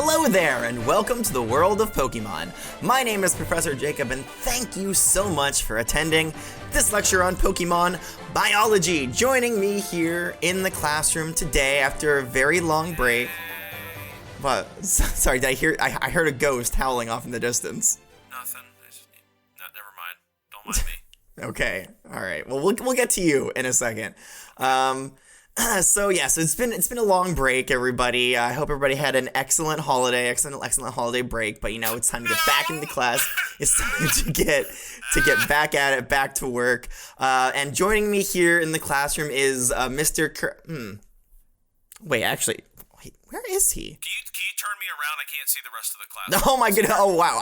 Hello there, and welcome to the world of Pokemon. My name is Professor Jacob, and thank you so much for attending this lecture on Pokemon Biology. Joining me here in the classroom today after a very long break. What? Sorry, did I hear? I heard a ghost howling off in the distance. Nothing. No, never mind. Don't mind me. Okay. All right. Well, we'll get to you in a second. So it's been a long break, everybody. I hope everybody had an excellent holiday break. But it's time to get back into class. It's time to get back at it, back to work. And joining me here in the classroom is Mr. Wait, where is he? Can you turn me around? I can't see the rest of the class. Oh my goodness! Oh wow!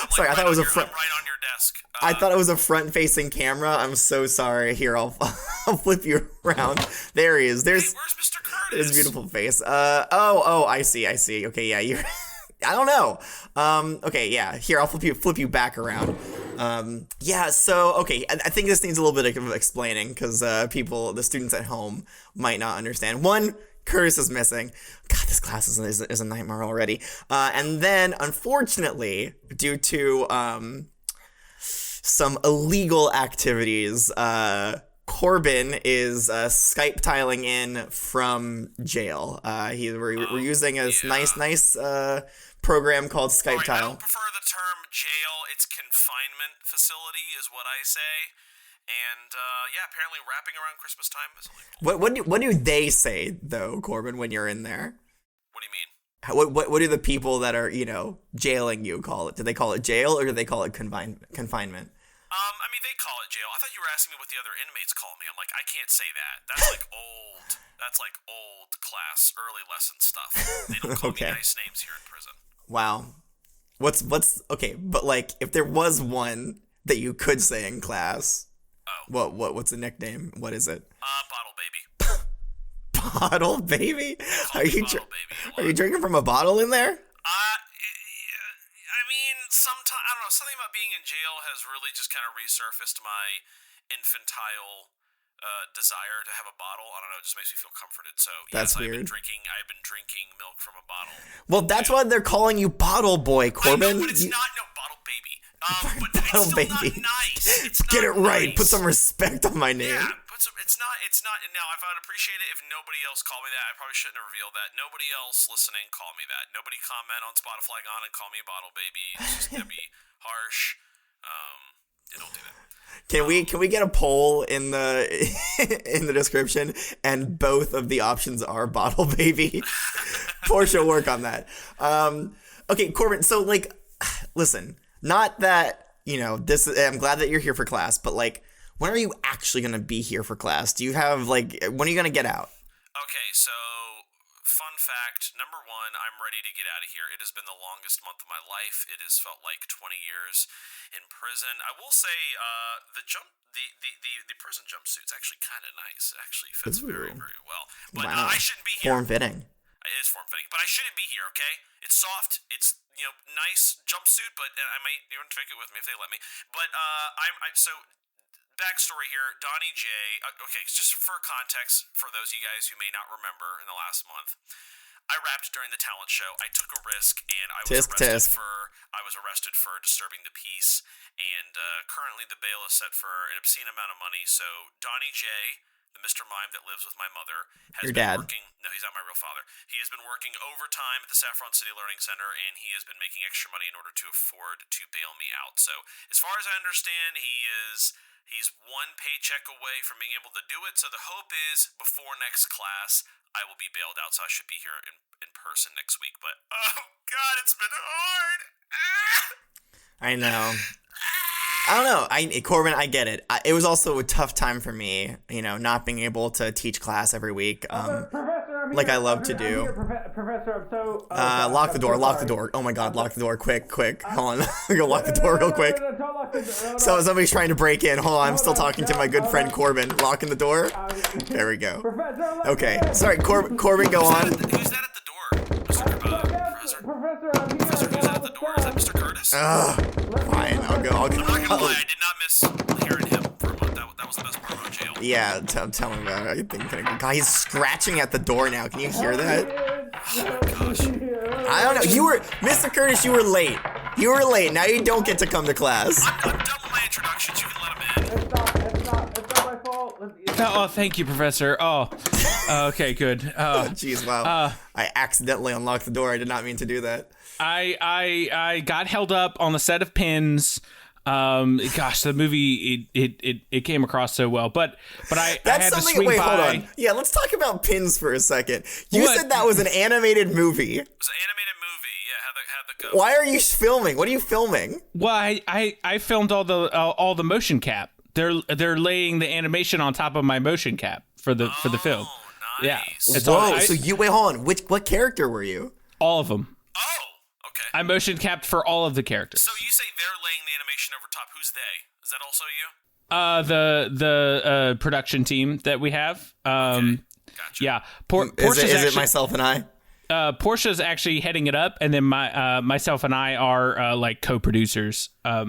Sorry, I thought it was a front. I'm right on your desk. I thought it was a front-facing camera. I'm so sorry. Here, I'll flip you around. There he is. Where's Mr. Kurtis? His beautiful face. I see. Okay, yeah, you're. I don't know. Okay, yeah. Here, I'll flip you back around. So okay. I think this needs a little bit of explaining because the students at home might not understand. One, Kurtis is missing. God, this class is a nightmare already. And then, unfortunately, due to some illegal activities, Corbin is Skype tiling in from jail. We're using a nice program called Skype Tile. I don't prefer the term jail. It's confinement facility is what I say. And, apparently wrapping around Christmas time is illegal. What do they say, though, Corbin, when you're in there? What do you mean? What do the people that are, jailing you call it? Do they call it jail, or do they call it confinement? They call it jail. I thought you were asking me what the other inmates call me. I'm like, I can't say that. That's like old class, early lesson stuff. They don't call me nice names here in prison. Wow. Okay, but, if there was one that you could say in class... Oh. What's the nickname? What is it? Bottle baby. Bottle baby? Are you drinking from a bottle in there? Sometimes, I don't know, something about being in jail has really just kind of resurfaced my infantile desire to have a bottle. I don't know, it just makes me feel comforted. So, that's yes, weird. I've been drinking milk from a bottle. Well, that's why they're calling you Bottle Boy, Corbin. I know, but it's not, Bottle Baby. But Bottle it's still baby. not nice. It's Get it right. Nice. Put some respect on my name. Yeah, it's not. Now, if I'd appreciate it if nobody else called me that, I probably shouldn't have revealed that. Nobody else listening call me that. Nobody comment on Spotify on and call me Bottle Baby. It's just gonna be harsh. Don't do that. Can we get a poll in the in the description, and both of the options are Bottle Baby? Portia, work on that. Okay, Corbin. So listen. Not that, I'm glad that you're here for class, but, when are you actually going to be here for class? Do you have, when are you going to get out? Okay, so, fun fact, number one, I'm ready to get out of here. It has been the longest month of my life. It has felt like 20 years in prison. I will say, the prison jumpsuit's actually kind of nice. It actually fits very, very well. But wow. I shouldn't be here. Form-fitting. It is form-fitting, but I shouldn't be here, okay? It's soft, it's, nice jumpsuit, but I might even take it with me if they let me. But, so, backstory here, Donnie J, okay, just for context, for those of you guys who may not remember in the last month, I rapped during the talent show. I took a risk, and I was arrested for disturbing the peace, and currently the bail is set for an obscene amount of money, so Donnie J, the Mr. Mime that lives with my mother, has been working. No, he's not my real father. He has been working overtime at the Saffron City Learning Center, and he has been making extra money in order to afford to bail me out. So, as far as I understand, he's one paycheck away from being able to do it. So the hope is before next class, I will be bailed out. So I should be here in person next week. But oh God, it's been hard. I know. I don't know. Corbin, I get it. It was also a tough time for me, not being able to teach class every week, like I love to do. Professor, I'm so... lock the door. Oh my God, lock the door, quick. Hold on, go lock the door real quick. So somebody's trying to break in. Hold on, I'm still talking to my good friend Corbin. Locking the door. There we go. Okay, sorry, Corbin, go on. Who's that at the door? Professor, who's that at the door? Is that Mr. Kurtis? Fine, I'll go. I'm not gonna lie, I did not miss hearing him for a month. That was the best part about jail. Yeah, I'm telling you, God, he's scratching at the door now. Can you hear that? I don't know. You were Mr. Kurtis. You were late. You were late. Now you don't get to come to class. I'm done with my introductions. You can let him in. It's not my fault. Oh, thank you, Professor. Oh, okay, good. Jeez, wow. I accidentally unlocked the door. I did not mean to do that. I got held up on the set of Pins. Gosh, the movie it came across so well, but I had to swing wait, by. hold on. Yeah, let's talk about Pins for a second. You What? said that was an animated movie. It was an animated movie. Yeah, how'd that go? Why are you filming? What are you filming? Well, I filmed all the motion cap. They're laying the animation on top of my motion cap for the film. Oh, Yeah, nice. it's Whoa! all, So you wait, hold on. What character were you? all of them. Oh, okay. I motion capped for all of the characters. So you say they're laying the animation over top. Who's they? Is that also you? The production team that we have. Gotcha. Yeah, Is it myself and I? Portia's actually heading it up, and then myself and I are like co-producers. That's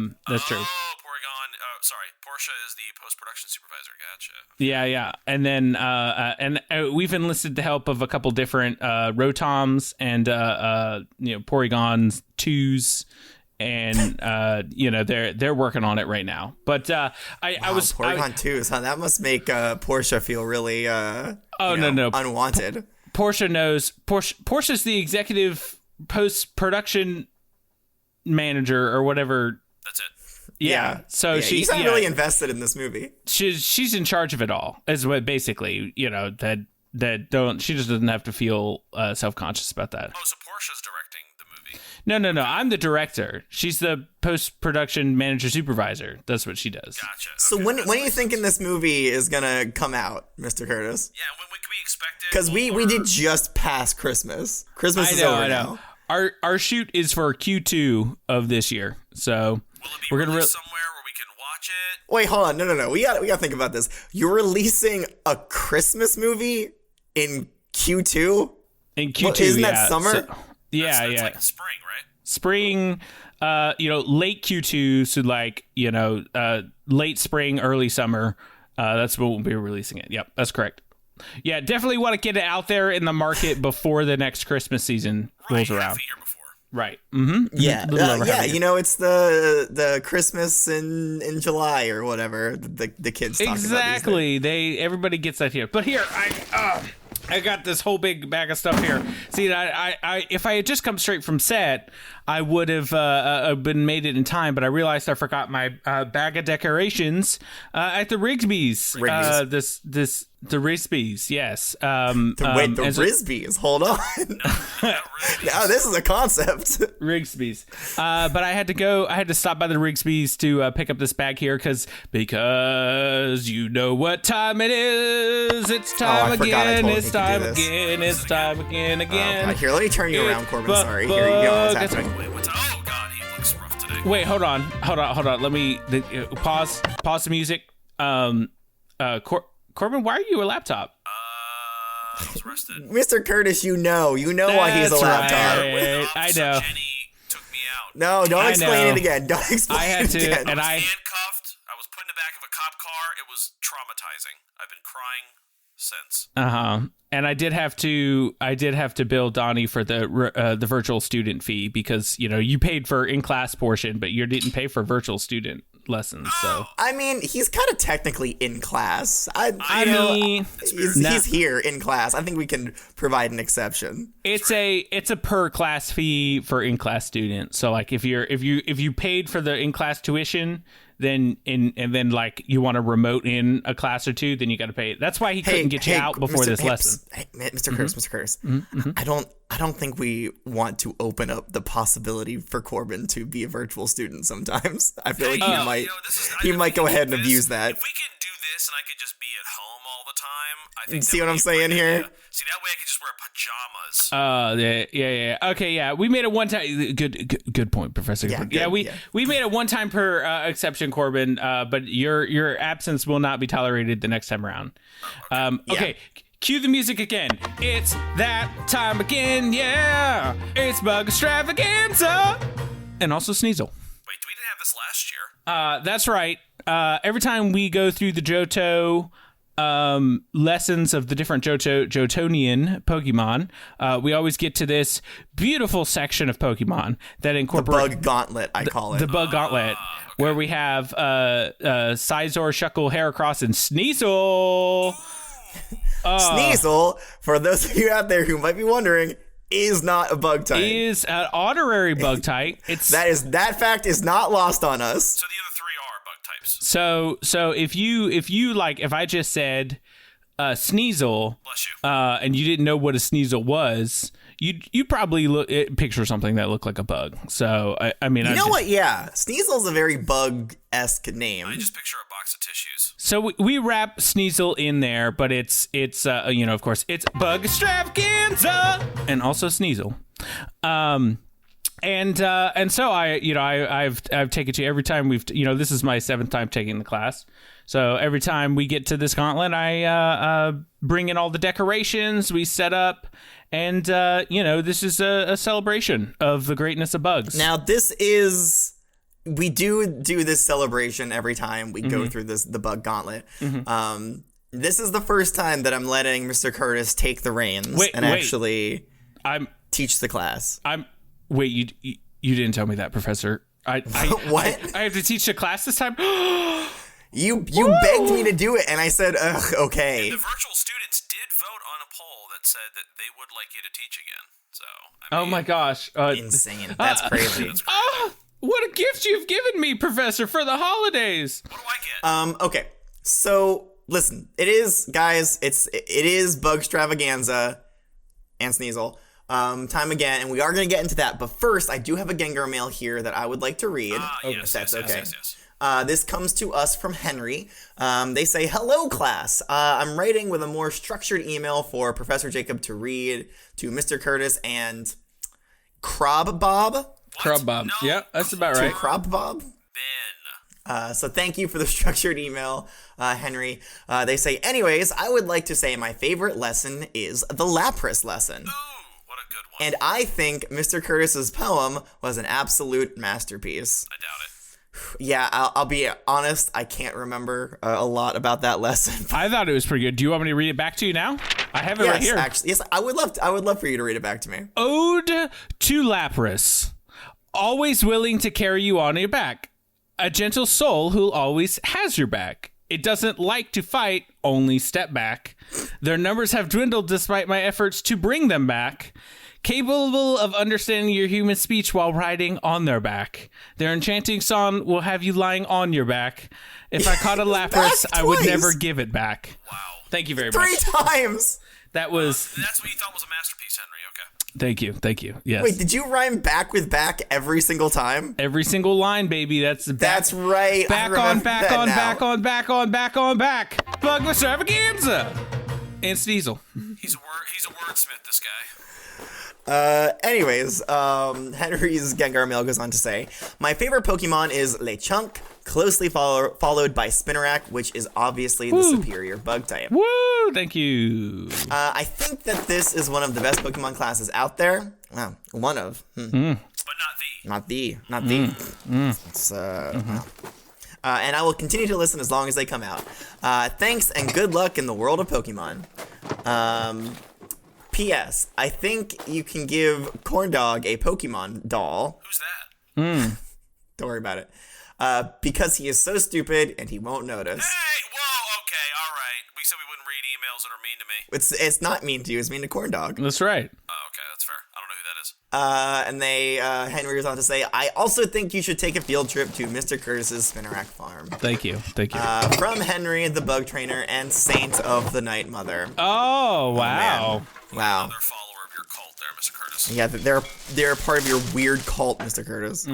true. Oh, Porygon. Sorry. Portia is the post-production supervisor. Gotcha. Yeah, and then we've enlisted the help of a couple different Rotoms and Porygons 2s, and they're working on it right now. But I was Porygon 2s, huh? That must make Portia feel really no unwanted. Portia knows. Portia's the executive post-production manager or whatever. That's it. Yeah. So you she's sound really invested in this movie. She's in charge of it all. Is what basically she just doesn't have to feel self-conscious about that. Oh, so Portia's directing the movie. No. I'm the director. She's the post-production manager supervisor. That's what she does. Gotcha. So Okay, when are you thinking this movie is gonna come out, Mr. Curtis? Yeah, when can we expect it? Because we did just pass Christmas. Christmas is over now. Our shoot is for Q2 of this year. So Will it be we're gonna released somewhere where we can watch it? Wait, hold on. No. We gotta think about this. You're releasing a Christmas movie in Q2? in Q2. Isn't that summer? So, yeah. That's like spring, right? Spring, late Q2, so late spring, early summer. That's when we'll be releasing it. Yep, that's correct. Yeah, definitely want to get it out there in the market before the next Christmas season rolls around. Half a year before. Right. Mm-hmm. Yeah, Little over half a year. it's the Christmas in July or whatever the kids talk about these days. Exactly. Everybody gets that here. But here, I got this whole big bag of stuff here. See, I if I had just come straight from set, I would have been made it in time. But I realized I forgot my bag of decorations at the Rigsby's. The Risby's, yes. Wait, the Risby's. Hold on. Now this is a concept. Rigsby's. But I had to stop by the Rigsby's to pick up this bag here because you know what time it is. It's time again. It's time again. It's time again. God, here, let me turn you around, Corbin. Sorry. Here you go. What's happening? Wait, oh God, he looks rough today. Wait, hold on. Let me pause the music. Corbin, why are you a laptop? I was arrested. Mr. Curtis, you know why he's a laptop. Right. I know. Jenny took me out. No, don't explain it again. Don't explain I had it to, again. and Handcuffed. I was put in the back of a cop car. It was traumatizing. I've been crying since. And I did have to bill Donnie for the virtual student fee because you paid for in-class portion, but you didn't pay for virtual student lessons. So I mean, he's kind of technically in class. He's here in class. I think we can provide an exception. It's a per class fee for in-class students. So like if you paid for the in-class tuition, then like you want to remote in a class or two, then you got to pay it. That's why he couldn't get you out before this lesson. Mr. Curtis, I don't think we want to open up the possibility for Corbin to be a virtual student sometimes. I feel like he might go ahead and abuse that. If we could do this and I could just be at home all the time, I think. See what I'm saying here? See, that way I could just wear pajamas. Yeah. Okay, yeah. We made a one-time. Good point, Professor. We made a one-time per exception, Corbin. But your absence will not be tolerated the next time around. Okay. Cue the music again. It's that time again, yeah. It's Bug Extravaganza. And also Sneasel. Wait, we didn't have this last year. That's right. Every time we go through the Johto lessons of the different Johtonian Pokemon, we always get to this beautiful section of Pokemon that incorporate the Bug Gauntlet, I call it. The Bug Gauntlet, where we have Scizor, Shuckle, Heracross, and Sneasel. Sneasel, for those of you out there who might be wondering, is not a bug type. Is an honorary bug type. That fact is not lost on us. So the other three are bug types. So if you like, if I just said Sneasel, Bless you. And you didn't know what a Sneasel was, you probably picture something that looked like a bug. So I mean, you know what? Yeah, Sneasel's a very bug-esque name. I just picture a box of tissues. So we wrap Sneasel in there, but it's of course it's Bug Extravaganza and also Sneasel. And so I've taken to every time this is my 7th time taking the class. So every time we get to this gauntlet, I bring in all the decorations, we set up, and this is a celebration of the greatness of bugs. Now we do this celebration every time we go through the bug gauntlet. This is the first time that I'm letting Mr. Kurtis take the reins actually teach the class. Wait, you didn't tell me that, Professor. What? I have to teach a class this time? You begged me to do it, and I said, ugh, okay. And the virtual students did vote on a poll that said that they would like you to teach again. So, oh my gosh. Insane. That's crazy. What a gift you've given me, Professor, for the holidays. What do I get? Okay. So, listen. It is Bug Extravaganza and Sneasel. Time again, and we are going to get into that. But first, I do have a Gengar mail here that I would like to read, if that's okay. Yes. This comes to us from Henry. They say, hello, class. I'm writing with a more structured email for Professor Jacob to read to Mr. Kurtis and Crob Bob. Crob Bob. No. Yeah, that's about right. Crob Bob. Ben. So thank you for the structured email, Henry. They say, anyways, I would like to say my favorite lesson is the Lapras lesson. Ooh, what a good one. And I think Mr. Curtis's poem was an absolute masterpiece. I doubt it. Yeah, I'll be honest. I can't remember a lot about that lesson. I thought it was pretty good. Do you want me to read it back to you now? I have it right here. Actually, yes, I would love for you to read it back to me. Ode to Lapras, always willing to carry you on your back. A gentle soul who always has your back. It doesn't like to fight, only step back. Their numbers have dwindled despite my efforts to bring them back. Capable of understanding your human speech while riding on their back. Their enchanting song will have you lying on your back. If I caught a Lapras, I would never give it back. Wow. Thank you very much. 3 times! That was... That's what you thought was a masterpiece, Henry. Okay. Thank you. Yes. Wait, did you rhyme back with back every single time? Every single line, baby. That's right. Back on, back on, back on, back on, back on, back. Bug Extravaganza. And Sneasel. He's a wordsmith, this guy. Anyways, Henry's Gengar mail goes on to say, my favorite Pokemon is Lechonk, closely followed by Spinarak, which is obviously the superior bug type. Woo! Thank you. I think that this is one of the best Pokemon classes out there. Well, one of. But not the. Not the. It's, well. And I will continue to listen as long as they come out. Thanks and good luck in the world of Pokemon. P.S. I think you can give Corndog a Pokemon doll. Who's that? Don't worry about it. Because he is so stupid and he won't notice. Hey, whoa, okay, all right. We said we wouldn't read emails that are mean to me. It's not mean to you. It's mean to Corndog. That's right. Oh, okay, that's fair. I don't know who that is. And Henry goes on to say, I also think you should take a field trip to Mr. Curtis's Spinarak farm. Thank you. From Henry, the bug trainer and saint of the Night Mother. Oh, wow. Wow. Another follower of your cult there, Mr. Kurtis. Yeah, they're part of your weird cult, Mr. Kurtis.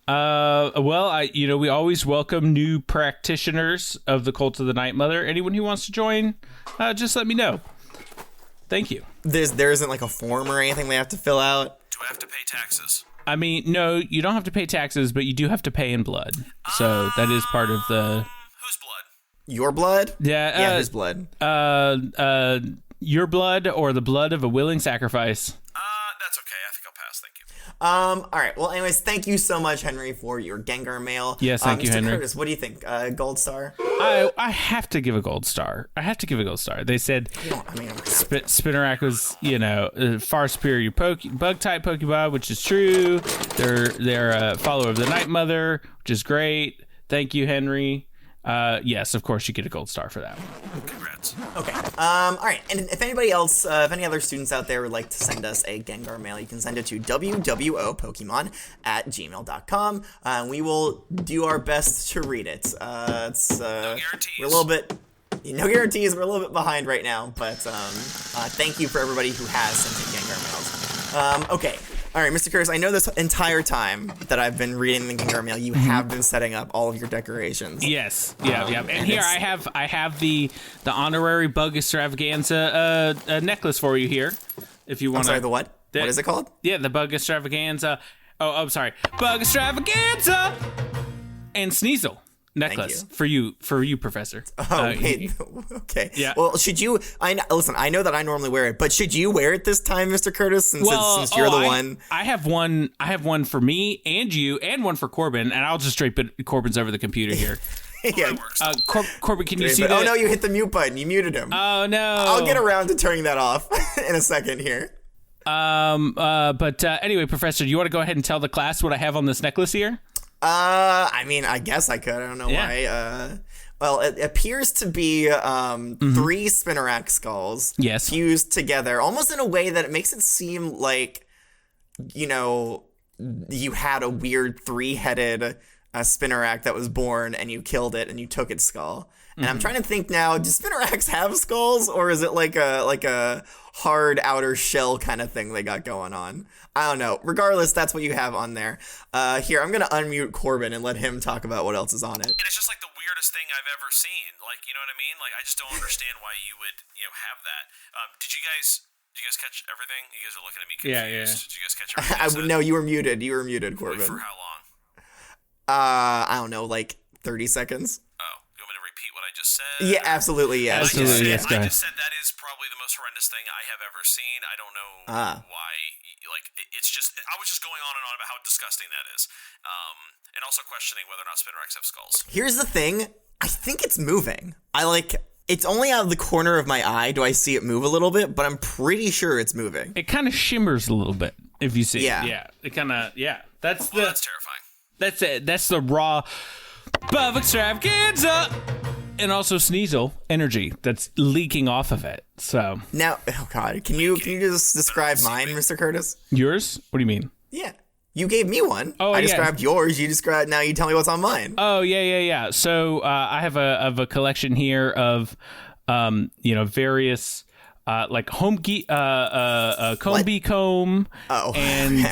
Well, we always welcome new practitioners of the Cult of the Night Mother. Anyone who wants to join, just let me know. Thank you. There isn't like a form or anything they have to fill out. Do I have to pay taxes? I mean, no, you don't have to pay taxes, but you do have to pay in blood. So that is part of the... Whose blood? Your blood? Yeah, his blood. Your blood or the blood of a willing sacrifice. That's okay. I think I'll pass. Thank you. All right. Well, anyways, thank you so much, Henry, for your Gengar mail. Yes, thank you, Mr. Henry. Kurtis, what do you think? Gold star? I have to give a gold star. They said Spinarak was, far superior bug type Pokemon, which is true. They're a follower of the Night Mother, which is great. Thank you, Henry. Yes, of course you get a gold star for that one. Congrats. Okay. All right. And if anybody else, if any other students out there would like to send us a Gengar mail, you can send it to wwopokemon@gmail.com. We will do our best to read it. No guarantees. We're a little bit, no guarantees. We're a little bit behind right now, but thank you for everybody who has sent in Gengar mails. Okay. All right, Mr. Kurtis, I know this entire time that I've been reading the Gengar mail, you have been setting up all of your decorations. Yes, yeah. And here I have the honorary Bug Extravaganza necklace for you here. If you want. I'm sorry, the what? What is it called? Yeah, the Bug Extravaganza. Oh, I'm sorry, Bug Extravaganza and Sneasel necklace for you, Professor. Oh, wait. Okay. Yeah. Well, should you? Listen. I know that I normally wear it, but should you wear it this time, Mr. Kurtis? Since you're the one. I have one. I have one for me and you, and one for Corbin, and I'll just drape it. Corbin's over the computer here. Yeah. Corbin, can you see that? Oh no, you hit the mute button. You muted him. Oh no. I'll get around to turning that off in a second here. But anyway, Professor, do you want to go ahead and tell the class what I have on this necklace here? I mean, I guess I could. I don't know why. Well, it appears to be 3 Spinarak skulls fused together, almost in a way that it makes it seem like, you had a weird 3-headed Spinarak that was born and you killed it and you took its skull. And I'm trying to think now, do Spinaraks have skulls, or is it like a hard outer shell kind of thing they got going on? I don't know. Regardless, that's what you have on there. Here, I'm going to unmute Corbin and let him talk about what else is on it. And it's just like the weirdest thing I've ever seen. Like, you know what I mean? Like, I just don't understand why you would, have that. Did you guys catch everything? You guys are looking at me confused. Yeah. Did you guys catch everything? No, you were muted. You were muted, Corbin. For how long? I don't know, like 30 seconds. Oh, you want me to repeat what I just said? Yeah, absolutely, yeah. Absolutely, yes, I just said that is probably the most horrendous thing I have ever seen. I don't know why. Like, it's just, I was just going on and on about how disgusting that is. And also questioning whether or not Spinaraks have skulls. Here's the thing. I think it's moving. It's only out of the corner of my eye do I see it move a little bit, but I'm pretty sure it's moving. It kind of shimmers a little bit if you see. Yeah. It kind of, That's terrifying. That's it. That's the raw Bug Extravaganza and also Sneasel energy that's leaking off of it. So now, oh god, can you just describe mine, Mr. Kurtis? Yours? What do you mean? Yeah, you gave me one. Oh, I described yours. You described. Now you tell me what's on mine. Oh yeah. So I have a collection here of various. Like Combi comb, and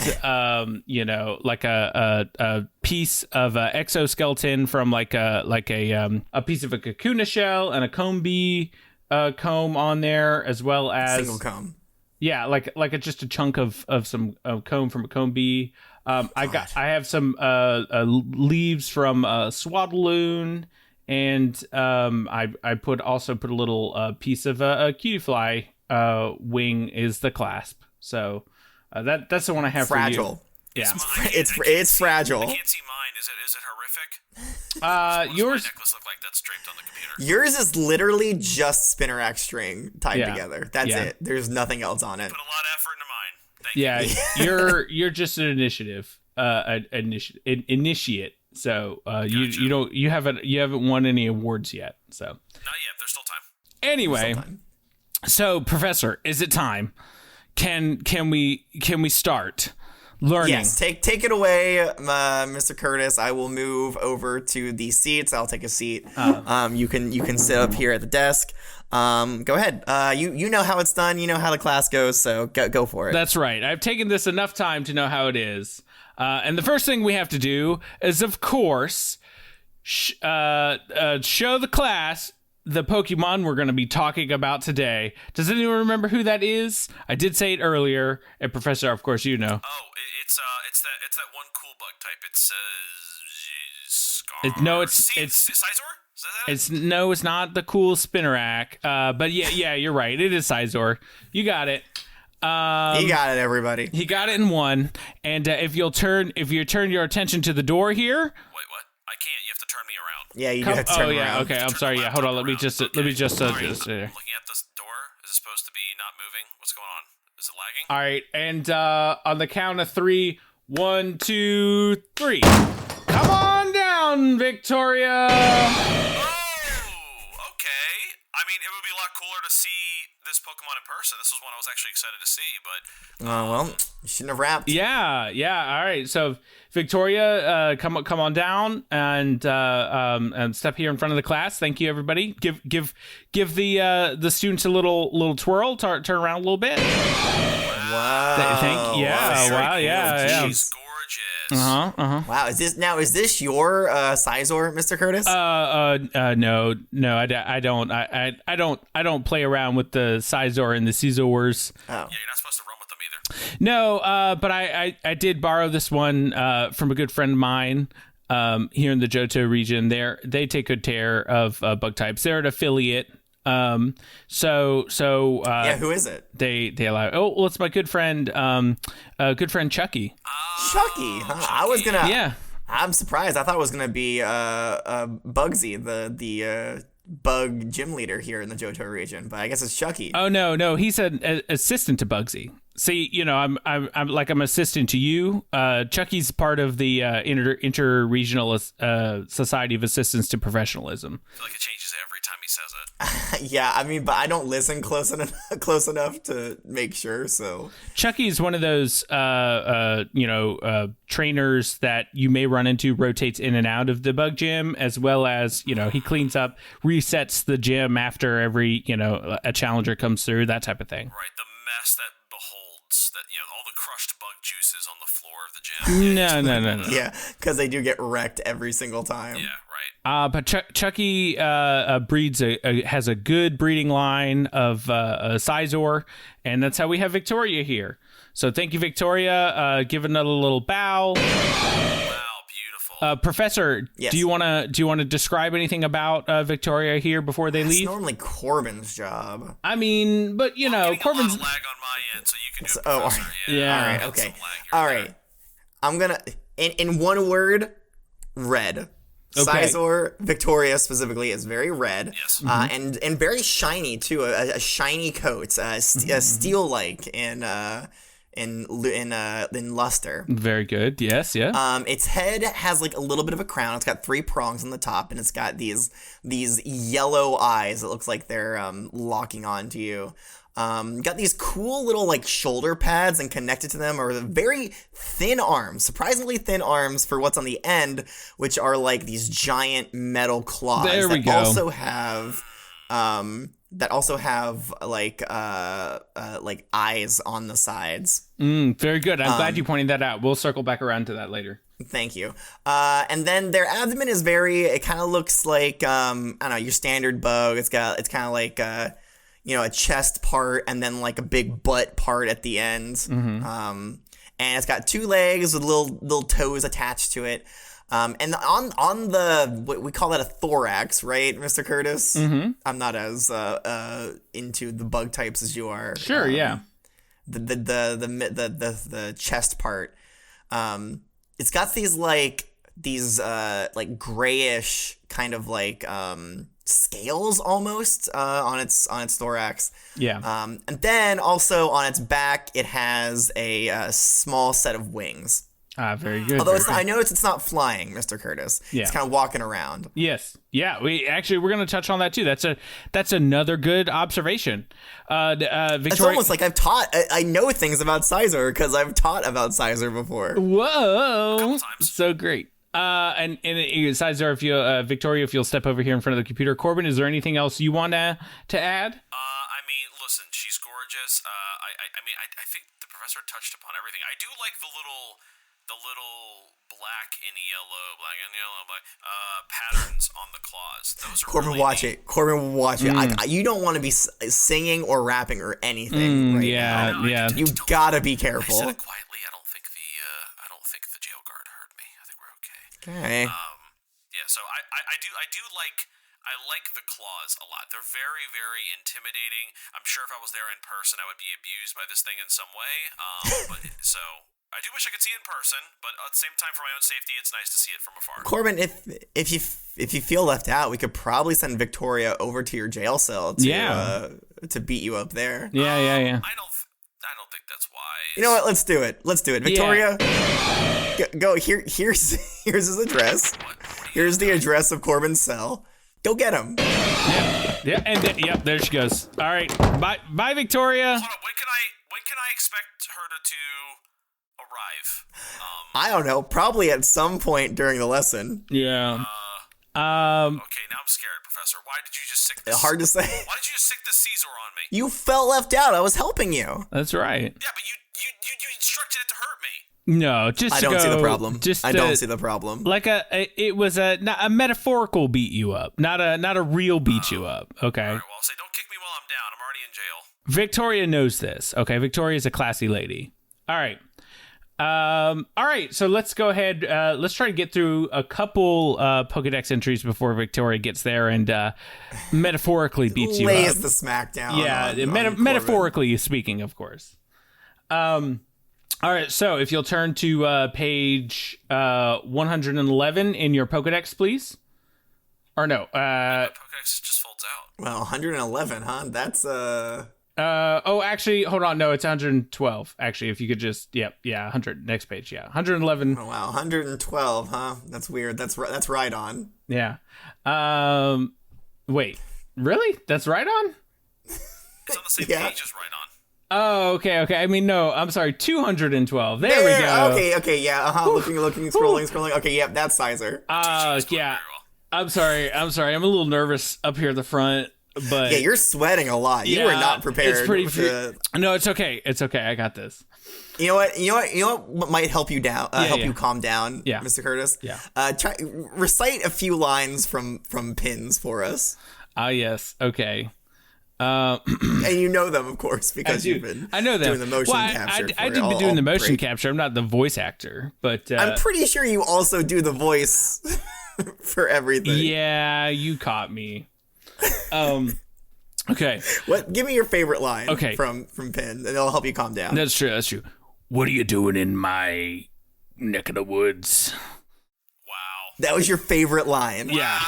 like a piece of exoskeleton from like a piece of a Kakuna shell and a Combi comb on there, as well as single comb. Yeah, like just a chunk of some comb from a Combi. I have some leaves from Swaddaloon. And I put a little piece of a cutie fly wing is the clasp. So that's the one I have fragile. For you. Yeah, it's fragile. I can't see mine. Is it horrific? Yours my necklace look like that's draped on the computer. Yours is literally just Spinarak string tied together. That's it. There's nothing else on it. Put a lot of effort into mine. Thank you. You're just an initiative, initiate. So you haven't won any awards yet. So not yet. There's still time. Anyway, so Professor, is it time? Can we start learning? Yes. Take it away, Mr. Kurtis. I will move over to the seats. I'll take a seat. You can sit up here at the desk. Go ahead. You know how it's done. You know how the class goes. So go for it. That's right. I've taken this enough time to know how it is. And the first thing we have to do is, of course, show the class the Pokemon we're going to be talking about today. Does anyone remember who that is? I did say it earlier, and Professor, of course, you know. Oh, it's that one cool bug type. It's Scyzor? It's not the cool Spinarak. But yeah, you're right. It is Scizor. You got it. He got it, everybody. He got it in one. And if you turn your attention to the door here. Wait, what? I can't. You have to turn me around. Yeah, you do have to turn around. Okay. I'm sorry. Yeah, hold on. Let me just. Right. Just, I'm looking at this door. Is it supposed to be not moving? What's going on? Is it lagging? All right, and on the count of 3, 1, 2, 3. Come on down, Victoria. Oh, okay. I mean, it would be a lot cooler to see this Pokemon in person. This was one I was actually excited to see, but Well, you shouldn't have rapped. Yeah. All right. So Victoria, come on down and step here in front of the class. Thank you, everybody. Give the students a little twirl. Turn around a little bit. Wow. Wow. Yeah. she's gorgeous. Wow, is this your Scizor, Mr. Kurtis? No, I don't play around with the Scizor and the Scizors. Oh. Yeah, you're not supposed to run with them either. No, but I did borrow this one from a good friend of mine here in the Johto region. They take good care of bug types. They're an affiliate. Yeah, who is it? They allow. Oh, well, it's my good friend, Chucky. Chucky. Huh? I was gonna. Yeah. I'm surprised. I thought it was gonna be Bugsy, the bug gym leader here in the Johto region, but I guess it's Chucky. Oh no, he's an assistant to Bugsy. See, I'm assistant to you. Chucky's part of the Inter-Regional Society of Assistants to Professionalism. I feel like it changes every time he says it. Yeah, I mean, but I don't listen close enough to make sure. So Chucky's one of those trainers that you may run into, rotates in and out of the bug gym, as well as he cleans up, resets the gym after every a challenger comes through, that type of thing. Right, the mess that beholds that all the crushed bug juices on the floor of the gym. No. yeah, because they do get wrecked every single time. Yeah, right. But Chucky breeds has a good breeding line of Scizor, and that's how we have Victoria here. So thank you, Victoria. Give another little bow. Wow, beautiful. Professor, Yes. do you want to describe anything about Victoria here before they It's leave? normally Corbin's job. I mean, but Getting a Corbin's. lot of lag on my end, so you can do it, Oh, Professor. yeah. All right, Got okay. some lag here All and right. I'm gonna in one word, red. Okay. Scizor, Victoria specifically, is very red. Yes. And very shiny too. A shiny coat, steel-like in luster. Very good. Yes. Yeah. Its head has like a little bit of a crown. It's got 3 prongs on the top, and it's got these yellow eyes. It looks like they're locking onto you. Got these cool little like shoulder pads, and connected to them are very thin arms, surprisingly thin arms for what's on the end, which are like these giant metal claws There we go. that also have like eyes on the sides. Very good. I'm glad you pointed that out. We'll circle back around to that later. Thank you. And then their abdomen is it kind of looks like I don't know, your standard bug. It's kind of like a chest part and then like a big butt part at the end. And it's got 2 legs with little toes attached to it. And on the we call that a thorax, right, Mr. Kurtis? I'm not as into the bug types as you are. Sure. Yeah. The chest part. It's got these like grayish kind of like scales almost on its thorax. Yeah. And then also on its back, it has a small set of wings. Very good. Although I noticed it's not flying, Mr. Kurtis. Yeah. It's kind of walking around. Yes. Yeah. We're going to touch on that too. That's another good observation. Victoria. It's almost like I know things about Scizor because I've taught about Scizor before. Whoa. So great. And Scizor, Victoria, if you'll step over here in front of the computer. Corbin, is there anything else you want to add? I mean, listen, she's gorgeous. I think the professor touched upon everything. I do like the little black and yellow patterns on the claws. Those are Corbin, really watch neat. it. Corbin, watch it. You don't want to be singing or rapping or anything right now. Yeah. You gotta be I careful. said it quietly. I don't think the jail guard heard me. I think we're okay. Okay. Yeah. So I do like I like the claws a lot. They're very, very intimidating. I'm sure if I was there in person, I would be abused by this thing in some way. So I do wish I could see it in person, but at the same time, for my own safety, it's nice to see it from afar. Corbin, if you feel left out, we could probably send Victoria over to your jail cell to beat you up there. Yeah. I don't think that's wise. You know what? Let's do it. Victoria, go here. Here's his address. Here's the address of Corbin's cell. Go get him. Yeah, and there she goes. All right, bye, Victoria. Hold on, when can I expect her to arrive? I don't know. Probably at some point during the lesson. Yeah. Okay, now I'm scared, Professor. Why did you just sick this? Hard to say. Why did you just sick the Scizor on me? You felt left out. I was helping you. That's right. Yeah, but you instructed it to hurt me. No, just I to don't go, see the problem. I don't see the problem. Like it was a metaphorical beat you up, not a real beat you up. Okay. All right, well, I'll say don't kick me while I'm down. I'm already in jail. Victoria knows this. Okay, Victoria's a classy lady. All right. All right, so let's go ahead. Let's try to get through a couple Pokedex entries before Victoria gets there and metaphorically beats you up. Lays the smackdown. Yeah, on metaphorically speaking, of course. All right, so if you'll turn to page 111 in your Pokedex, please. Or no. Pokedex just folds out. Well, 111, huh? That's actually, hold on. No, it's 112. Actually, if you could just, 100. Next page, 111. Oh, wow, 112, huh? That's weird. That's right on. Yeah. Wait, really? That's right on? It's on the same page as right on. Oh, okay. I mean, no, I'm sorry, 212. There we go. Okay, yeah. Looking, scrolling. Okay, yep, that's Scyther. Yeah. I'm sorry. I'm a little nervous up here at the front, but yeah, you're sweating a lot. You were not prepared. It's pretty. No, it's okay. I got this. You know what might help you down, you calm down, Mr. Kurtis? Yeah. Recite a few lines from Pins for us. Yes. Okay. And you know them, of course, because you've been doing the motion capture. I did be doing the motion capture. I'm not the voice actor, but I'm pretty sure you also do the voice for everything. Yeah, you caught me. Okay. What? Give me your favorite line. Okay. From Pin, and it'll help you calm down. That's true. What are you doing in my neck of the woods? Wow. That was your favorite line. Wow,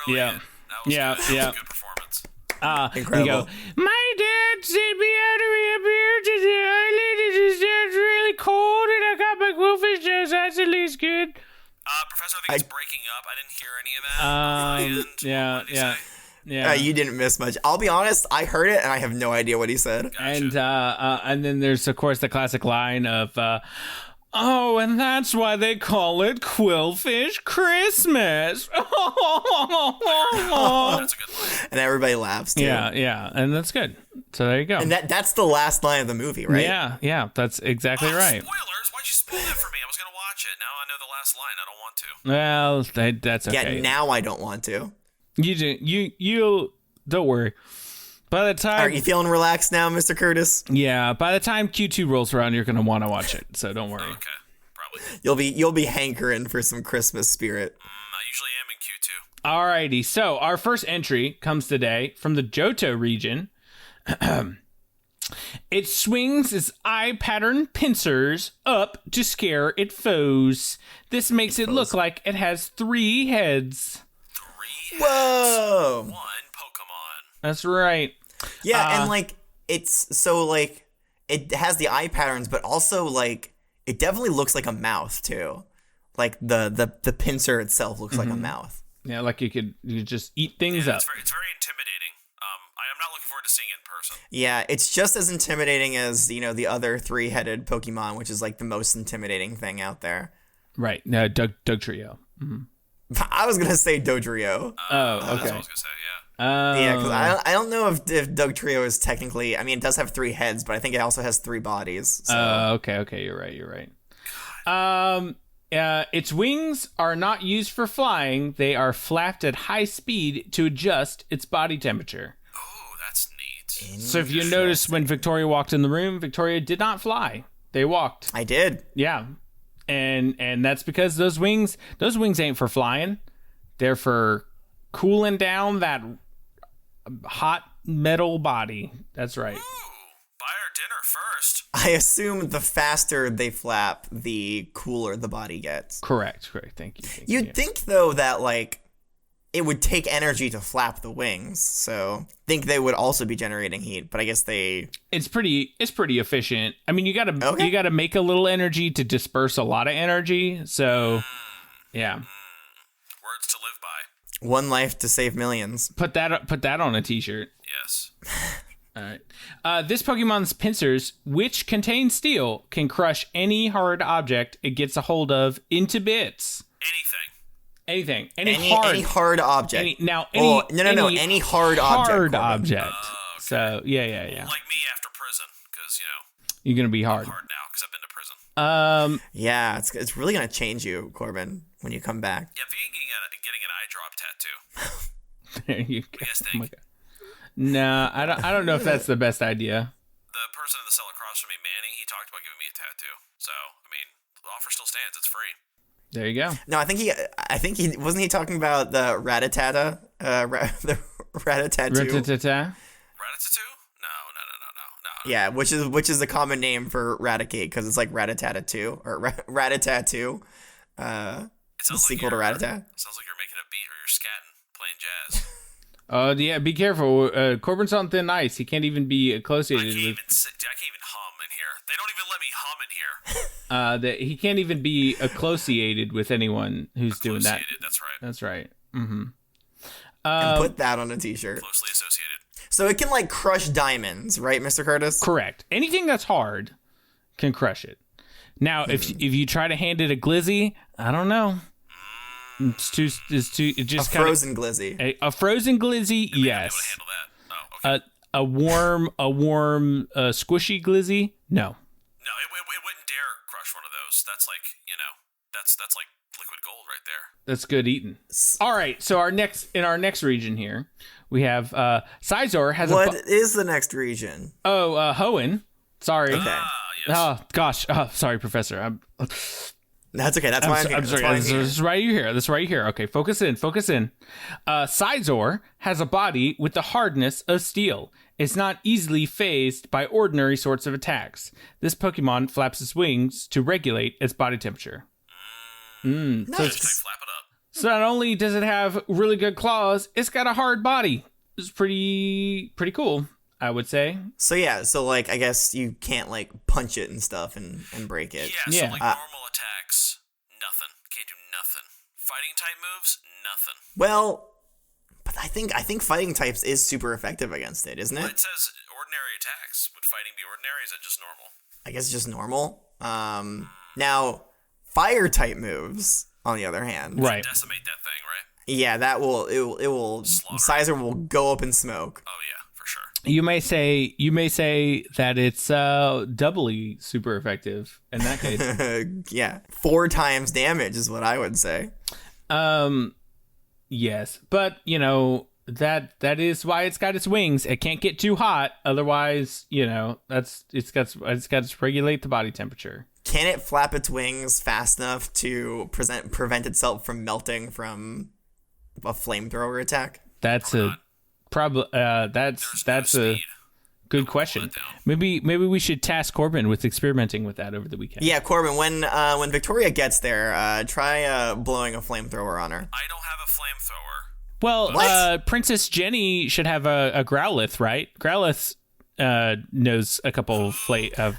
brilliant. Yeah. That was good performance. Incredible. You go, my dad sent me out up here to the island. It's really cold, and I got my quillfish nose. That's at least good. Professor, I think it's breaking up. I didn't hear any of that. Yeah. You didn't miss much. I'll be honest. I heard it, and I have no idea what he said. Gotcha. And then there's of course the classic line of, oh, and that's why they call it Quillfish Christmas. That's a good line. And everybody laughs too. Yeah, and that's good. So there you go. And that's the last line of the movie, right? Yeah, that's exactly right. Spoilers? Why'd you spoil that for me? I was gonna watch it. Now I know the last line. I don't want to. Well, that's okay. Yeah, now I don't want to. You don't worry. By the time, are you feeling relaxed now, Mr. Kurtis? Yeah, by the time Q2 rolls around, you're gonna want to watch it. So don't worry. Okay, probably. You'll be hankering for some Christmas spirit. I usually am in Q2. Alrighty, so our first entry comes today from the Johto region. It swings its eye pattern pincers up to scare its foes. This makes it look like it has 3 heads. 3 heads. Whoa! 1 Pokemon. That's right. Yeah, and it's so it has the eye patterns, but also it definitely looks like a mouth too. Like the pincer itself looks like a mouth. Yeah, like you just eat things up. It's very intimidating. I am not looking forward to seeing it in person. Yeah, it's just as intimidating as the other 3-headed Pokemon, which is the most intimidating thing out there. Right. No, Doug Trio. Mm-hmm. I was gonna say Dodrio. Oh, okay. That's what I was gonna say. Yeah. Yeah, because I don't know if Doug Trio is technically. I mean, it does have 3 heads, but I think it also has 3 bodies. So. Okay. You're right. Its wings are not used for flying. They are flapped at high speed to adjust its body temperature. Oh, that's neat. So if you notice when Victoria walked in the room, Victoria did not fly. They walked. I did. Yeah. And that's because those wings ain't for flying. They're for cooling down that hot metal body. That's right. Ooh, buy our dinner first. I assume the faster they flap, the cooler the body gets. Correct. Thank you. You'd think, though, that, like, it would take energy to flap the wings, so I think they would also be generating heat, but I guess they... It's pretty efficient. I mean, you gotta make a little energy to disperse a lot of energy, so, yeah. Words to live by. One life to save millions. Put that on a t-shirt. Yes. All right. This Pokemon's pincers, which contain steel, can crush any hard object it gets a hold of into bits. Anything. Any hard object. Any hard object. Okay. So yeah. Like me after prison, because You're gonna be hard. I'm hard now because I've been to prison. Yeah, it's really gonna change you, Corbin, when you come back. Yeah, if you're getting an eye drop tattoo. There you go. What do you guys Oh my think? God. Nah, I don't know if that's the best idea. The person in the cell across from me, Manny, he talked about giving me a tattoo. So I mean, the offer still stands. It's free. There you go. No, I think he wasn't he talking about the Rattata, the Rattata. Ratatata. Ratatouille? No. Yeah, which is a common name for Raticate because it's like Rattata 2 or Rattata 2. The sequel to Rattata. Sounds like you're making a beat or you're scatting, playing jazz. Yeah, be careful. Corbin's on thin ice. He can't even be associated with. I can't even hum in here. They don't even let me hum in here. He can't even be associated with anyone who's doing that. That's right. That's right. Mm-hmm. And put that on a t-shirt. Closely associated. So it can like crush diamonds, right, Mr. Kurtis? Correct. Anything that's hard can crush it. Now, if you try to hand it a glizzy, I don't know. It's too. It just frozen glizzy. A frozen glizzy, yes. Able to handle that. Oh, okay. A warm, squishy glizzy, no. No, it wouldn't dare crush one of those. That's like, that's like liquid gold right there. That's good eating. All right, so in our next region here, we have Scizor has What is the next region? Hoenn. Sorry. Okay. Yes. Oh gosh. Oh, sorry, Professor. That's okay. That's why I'm here. I'm sorry. This is why you're here. That's why you're here. Okay, focus in. Scizor has a body with the hardness of steel. It's not easily phased by ordinary sorts of attacks. This Pokemon flaps its wings to regulate its body temperature. Nice. Flap it up. So not only does it have really good claws, it's got a hard body. It's pretty cool, I would say. So yeah, I guess you can't like punch it and stuff and break it. Yeah, so like normal attacks, nothing. Can't do nothing. Fighting type moves, nothing. Well, but I think fighting types is super effective against it, isn't it? Well, it says ordinary attacks. Would fighting be ordinary? Is that just normal? I guess it's just normal. Now, fire type moves, on the other hand. Right. Decimate that thing, right? Yeah, it will Scyther will go up in smoke. Oh yeah, for sure. You may say that it's doubly super effective in that case. Yeah, 4 times damage is what I would say. Yes, but that is why it's got its wings. It can't get too hot, otherwise, it's got to regulate the body temperature. Can it flap its wings fast enough to prevent itself from melting from a flamethrower attack? That's a good question. Maybe we should task Corbin with experimenting with that over the weekend. Yeah, Corbin, when Victoria gets there, try blowing a flamethrower on her. I don't have a flamethrower. Well, Princess Jenny should have a Growlithe, right? Growlithe knows a couple of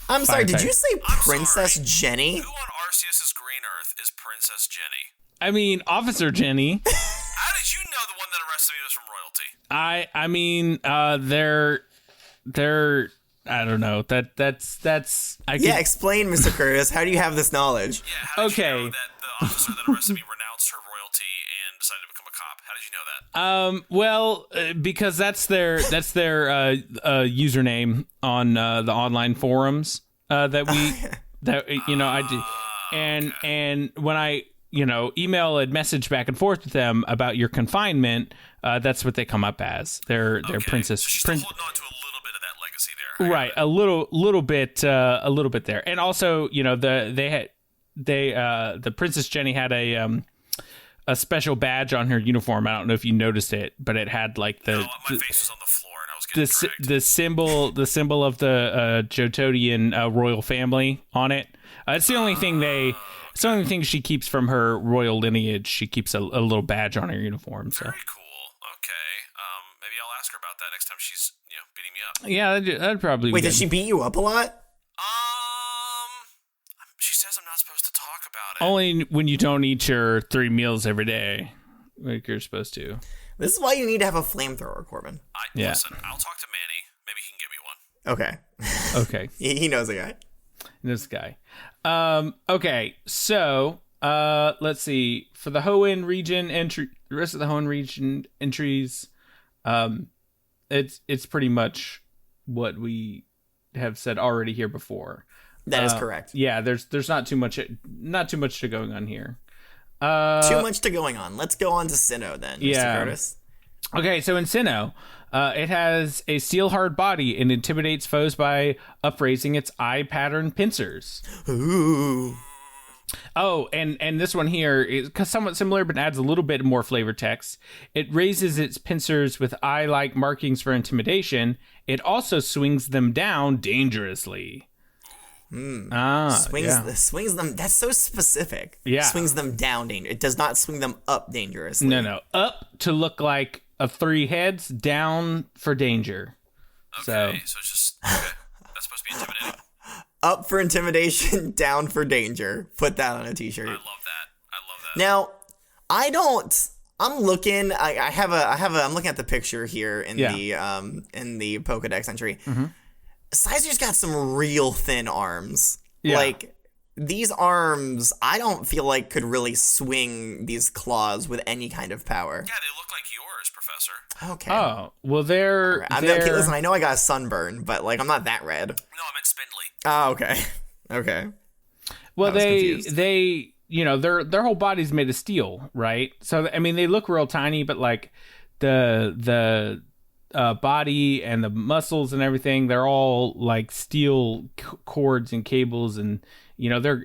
I'm sorry, did you types. say Princess Jenny? Who on Arceus's Green Earth is Princess Jenny? I mean, Officer Jenny. How did you know the one that arrested me was from royalty? I mean, they're I don't know. Explain, Mr. Curtis. How do you have this knowledge? Yeah, how did you know that the officer that arrested me renounced her royalty and decided to become a cop? How did you know that? Well, because that's their username on the online forums that I do, and when I email and message back and forth with them about your confinement, that's what they come up as. They're princess. So she's still holding on to a little bit of that legacy there. Right, a little bit there, and also the Princess Jenny had a special badge on her uniform. I don't know if you noticed it, but it had like my face was on the floor and I was getting dragged. the symbol of the Johtotian royal family on it. It's the only thing it's the only thing she keeps from her royal lineage. She keeps a little badge on her uniform. So. Very cool. Okay. Maybe I'll ask her about that next time she's beating me up. Yeah, that'd probably. Wait, be did she beat you up a lot? She says I'm not supposed to talk about it. Only when you don't eat your 3 meals every day, like you're supposed to. This is why you need to have a flamethrower, Corbin. Listen, I'll talk to Manny. Maybe he can get me one. Okay. Okay. He knows a guy. This guy. Okay, so let's see. For the Hoenn region entry, the rest of the Hoenn region entries, it's pretty much what we have said already here before. That is correct. Yeah, there's not too much to going on here. Too much to going on. Let's go on to Sinnoh then, Mr. Curtis. Okay, so in Sinnoh, it has a steel hard body and intimidates foes by upraising its eye pattern pincers. Ooh. Oh, and this one here is somewhat similar, but adds a little bit more flavor text. It raises its pincers with eye-like markings for intimidation. It also swings them down dangerously. Swings them. That's so specific. Yeah. Swings them down. It does not swing them up dangerously. No. Up to look like a 3 heads, down for danger. Okay, so it's just that's supposed to be intimidating. Up for intimidation, down for danger. Put that on a t-shirt. I love that. Now, I'm looking. I'm looking at the picture here in the Pokedex entry. Mm-hmm. Scizor's got some real thin arms. Yeah. Like, these arms, I don't feel like could really swing these claws with any kind of power. Yeah, they look like yours, Professor. Okay. Oh, well, they're... Okay, listen, I know I got a sunburn, but, like, I'm not that red. No, I meant spindly. Oh, okay. Okay. Well, they their whole body's made of steel, right? So, I mean, they look real tiny, but, like, the body and the muscles and everything, they're all like steel cords and cables, and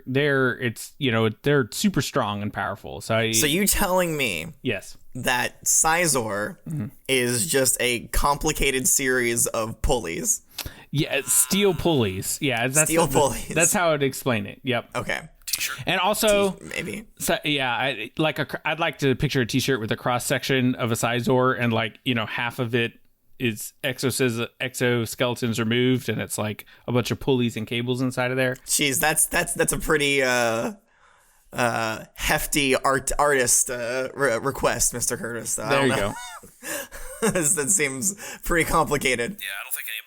they're super strong and powerful. So you telling me yes that Scizor is just a complicated series of pulleys? Yeah, steel pulleys. Yeah, steel pulleys. That's how I'd explain it. Yep. Okay. T-shirt. And also, maybe. So, yeah, I'd like to picture a T-shirt with a cross section of a Scizor, and half of it is exoskeletons removed, and it's like a bunch of pulleys and cables inside of there. Jeez, that's a pretty hefty artist request, Mr. Curtis. There you go. That seems pretty complicated. Yeah, I don't think any of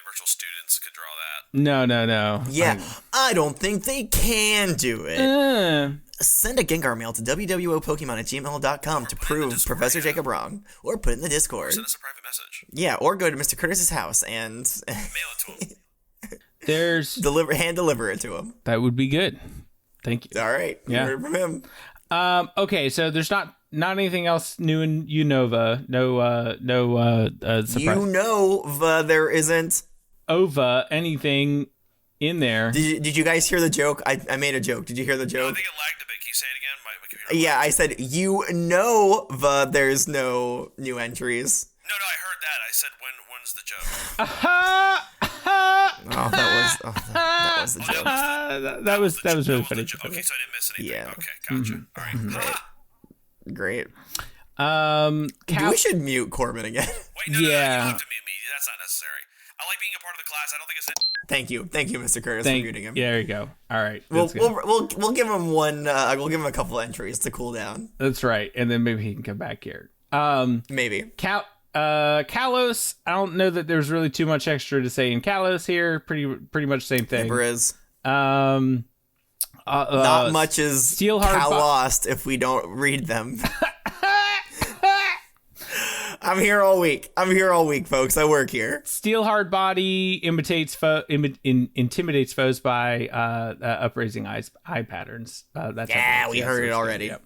the virtual students could draw that. No. Yeah, I don't think they can do it. Send a Gengar mail to wwopokemon@gmail.com to prove Professor Jacob wrong, or put it in the Discord. Send us a private message. Yeah, or go to Mr. Curtis's house and mail it to him. There's hand deliver it to him. That would be good. Thank you. All right. Yeah. You heard from him. Okay, so there's not anything else new in Unova. No surprise. Unova, there isn't. Ova, anything in there. Did you guys hear the joke? I made a joke. Did you hear the joke? I think it lagged a bit. Can you say it again? My computer. Yeah, I said there's no new entries. No, I heard that. I said when's the joke? That was the joke. That was really funny. Okay, so I didn't miss anything. Yeah. Okay, gotcha. All right. Great. Great. We should mute Corbin again. Wait, no, you don't have to mute me. That's not necessary. I like being a part of the class. I don't think it's. Thank you, Mr. Curtis, for muting him. Yeah, there you go. All right. We'll give him one. We'll give him a couple entries to cool down. That's right, and then maybe he can come back here. Maybe. Kalos. I don't know that there's really too much extra to say in Kalos here. Pretty much same thing. Never is. Not much is Lost if we don't read them. I'm here all week, folks. I work here. Steel hard body intimidates foes by upraising eye patterns. We heard it already. Yep.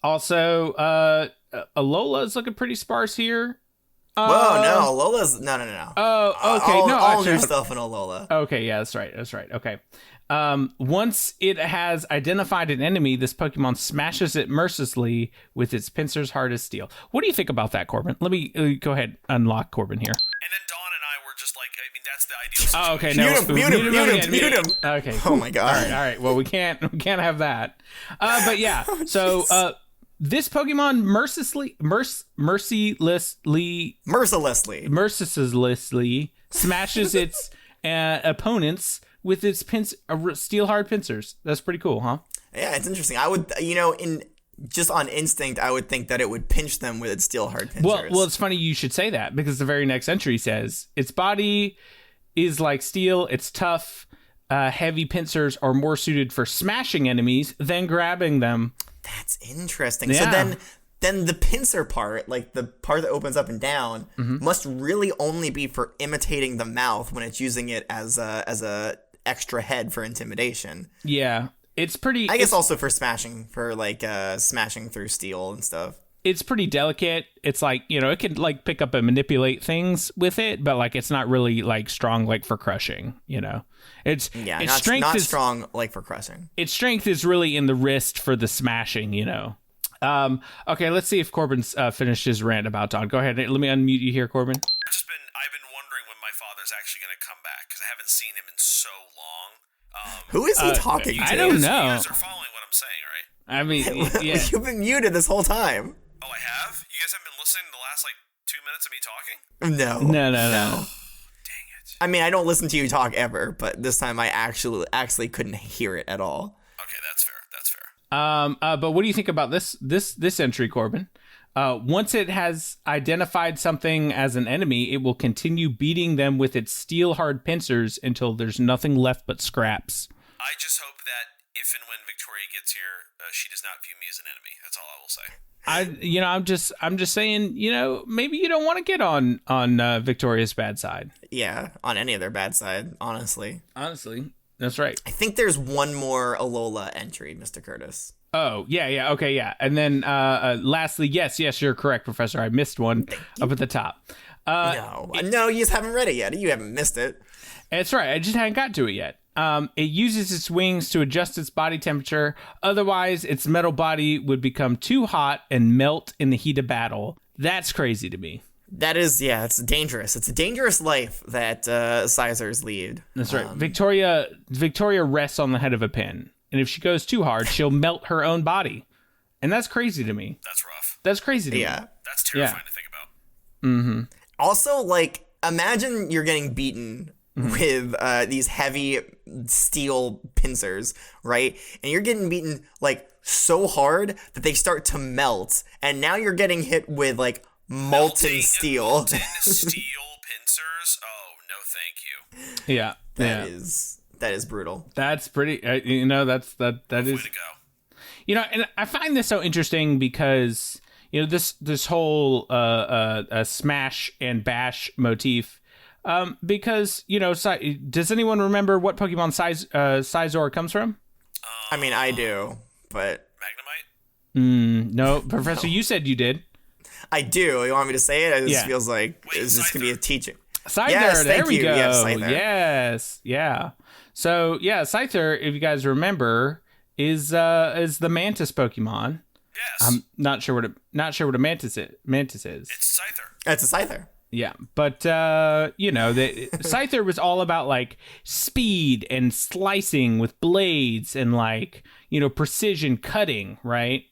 Also, Alola is looking pretty sparse here. Whoa, no, Alola's no. Oh, okay, all your stuff in Alola. Okay, yeah, that's right. Okay. Once it has identified an enemy, this Pokemon smashes it mercilessly with its pincers hard as steel. What do you think about that, Corbin? Let me go ahead unlock Corbin here. And then Dawn and I were just like, I mean, that's the ideal situation. Oh, okay. No, Mute him. Okay. Oh my god. All right. Well, we can't have that. But yeah. So this Pokemon mercilessly smashes its opponents with its steel hard pincers. That's pretty cool, huh? Yeah, it's interesting. I would, just on instinct, I would think that it would pinch them with its steel hard pincers. Well, it's funny you should say that because the very next entry says its body is like steel. It's tough. Heavy pincers are more suited for smashing enemies than grabbing them. That's interesting. Yeah. So then the pincer part, like the part that opens up and down, must really only be for imitating the mouth when it's using it as a extra head for intimidation. Yeah, it's pretty. I guess also for smashing, smashing through steel and stuff. It's pretty delicate. It's like, it can like pick up and manipulate things with it, but like it's not really like strong like for crushing. Its strength not is strong like for crushing. Its strength is really in the wrist for the smashing. Okay, let's see if Corbin's finished his rant about Dawn. Go ahead. Let me unmute you here, Corbin. I've been wondering when my father's actually going to come back because I haven't seen him in so long. Who is he talking to? I don't know. You guys are following what I'm saying, right? I mean, yeah. You've been muted this whole time. Oh, I have? You guys haven't been listening to the last, 2 minutes of me talking? No. Dang it. I mean, I don't listen to you talk ever, but this time I actually couldn't hear it at all. Okay, that's fair. But what do you think about this entry, Corbin? Once it has identified something as an enemy, it will continue beating them with its steel hard pincers until there's nothing left but scraps. I just hope that if and when Victoria gets here, she does not view me as an enemy. That's all I will say. I'm just saying, maybe you don't want to get on Victoria's bad side. Yeah, on any of their bad side, honestly. That's right. I think there's one more Alola entry, Mr. Kurtis. Oh, yeah, okay, yeah. And then lastly, yes, you're correct, Professor. I missed one up at the top. No, you just haven't read it yet. You haven't missed it. That's right. I just hadn't got to it yet. It uses its wings to adjust its body temperature. Otherwise, its metal body would become too hot and melt in the heat of battle. That's crazy to me. That is, it's dangerous. It's a dangerous life that Scizors lead. That's right. Victoria rests on the head of a pin. And if she goes too hard, she'll melt her own body. And that's crazy to me. That's rough. That's crazy to me. That's terrifying to think about. Mm-hmm. Also, imagine you're getting beaten with these heavy steel pincers, right? And you're getting beaten, so hard that they start to melt. And now you're getting hit with, molten steel. Molten steel pincers? Oh, no thank you. Yeah. That is brutal. That's pretty. That is. Way to go. And I find this so interesting because this whole smash and bash motif. Because does anyone remember what Pokemon Scizor comes from? I mean, I do, but Magnemite. No, Professor, you said you did. I do. You want me to say it? It just feels like it's just gonna be a teaching. Scyther, yes, there we go. Yes, Scyther. Yes, yeah. So Scyther, if you guys remember, is the Mantis Pokemon. Yes. I'm not sure what a Mantis is. It's Scyther. It's a Scyther. Yeah, but the Scyther was all about speed and slicing with blades and precision cutting, right?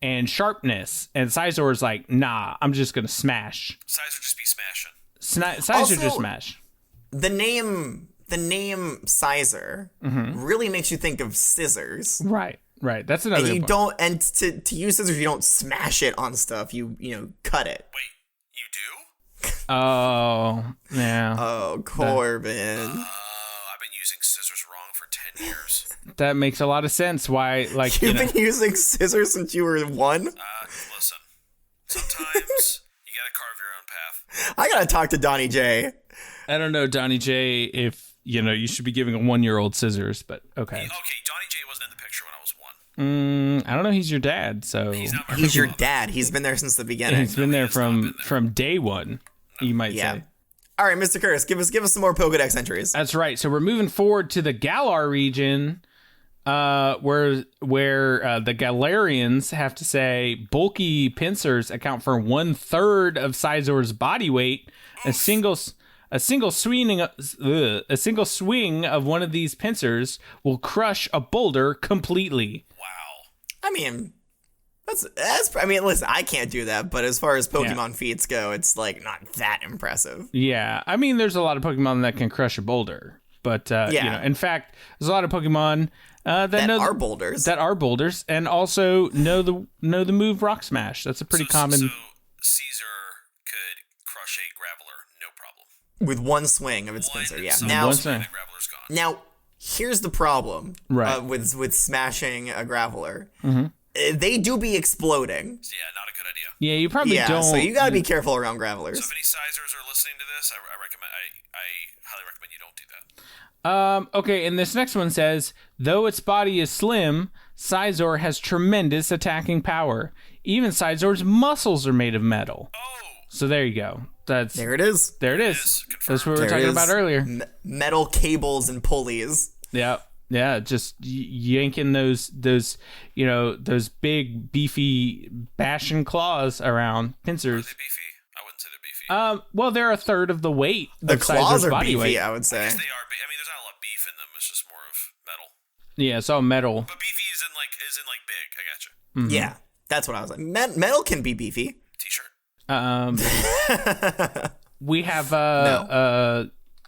And sharpness. And Scizor is nah, I'm just gonna smash. Scizor just be smashing. Scizor just smash. The name Scizor really makes you think of scissors. Right. That's another. And you point. don't, and to use scissors, you don't smash it on stuff. You cut it. Wait, you do? Oh yeah. Oh, Corbin. I've been using scissors wrong for 10 years. That makes a lot of sense. Why, You've been using scissors since you were 1? Listen, sometimes you gotta carve your own path. I gotta talk to Donnie J. I don't know, Donnie J, if you should be giving a 1-year-old scissors, but okay. Okay, Donnie J wasn't in the picture when I was 1. I don't know. He's your dad, so He's your dad. He's been there since the beginning. He's been there from day one. You might say. All right, Mr. Curtis, give us some more Pokedex entries. That's right. So we're moving forward to the Galar region, where the Galarians have to say bulky pincers account for 1/3 of Scizor's body weight. A single swing of one of these pincers will crush a boulder completely. Wow. I mean, listen, I can't do that, but as far as Pokemon feats go, it's like not that impressive. Yeah, I mean, there's a lot of Pokemon that can crush a boulder, but you know, in fact, there's a lot of Pokemon that are boulders, and also know the move Rock Smash. That's a pretty common. So Scizor could crush a Graveler, no problem. With one swing of its pincer, yeah. Graveler's gone. Now, here's the problem with smashing a Graveler. Mm-hmm. They do be exploding. Yeah, not a good idea. Yeah, you probably don't. So you gotta be careful around Gravelers. So if any Scizors are listening to this, I highly recommend you don't do that. Okay, and this next one says, though its body is slim, Scizor has tremendous attacking power. Even Scizor's muscles are made of metal. Oh! So there you go. There it is. That's what we were talking about earlier. Metal cables and pulleys. Yeah, just yanking those big beefy bashing claws around pincers. Are they beefy? I wouldn't say they're beefy. Well, they're a third of the weight. The of claws Scizor's are body beefy, weight. I would say. I guess they are. I mean, there's not a lot of beef in them. It's just more of metal. Yeah, it's all metal. But beefy is in like big. I gotcha. Mm-hmm. Yeah, that's what I was like. Metal can be beefy. T-shirt. We have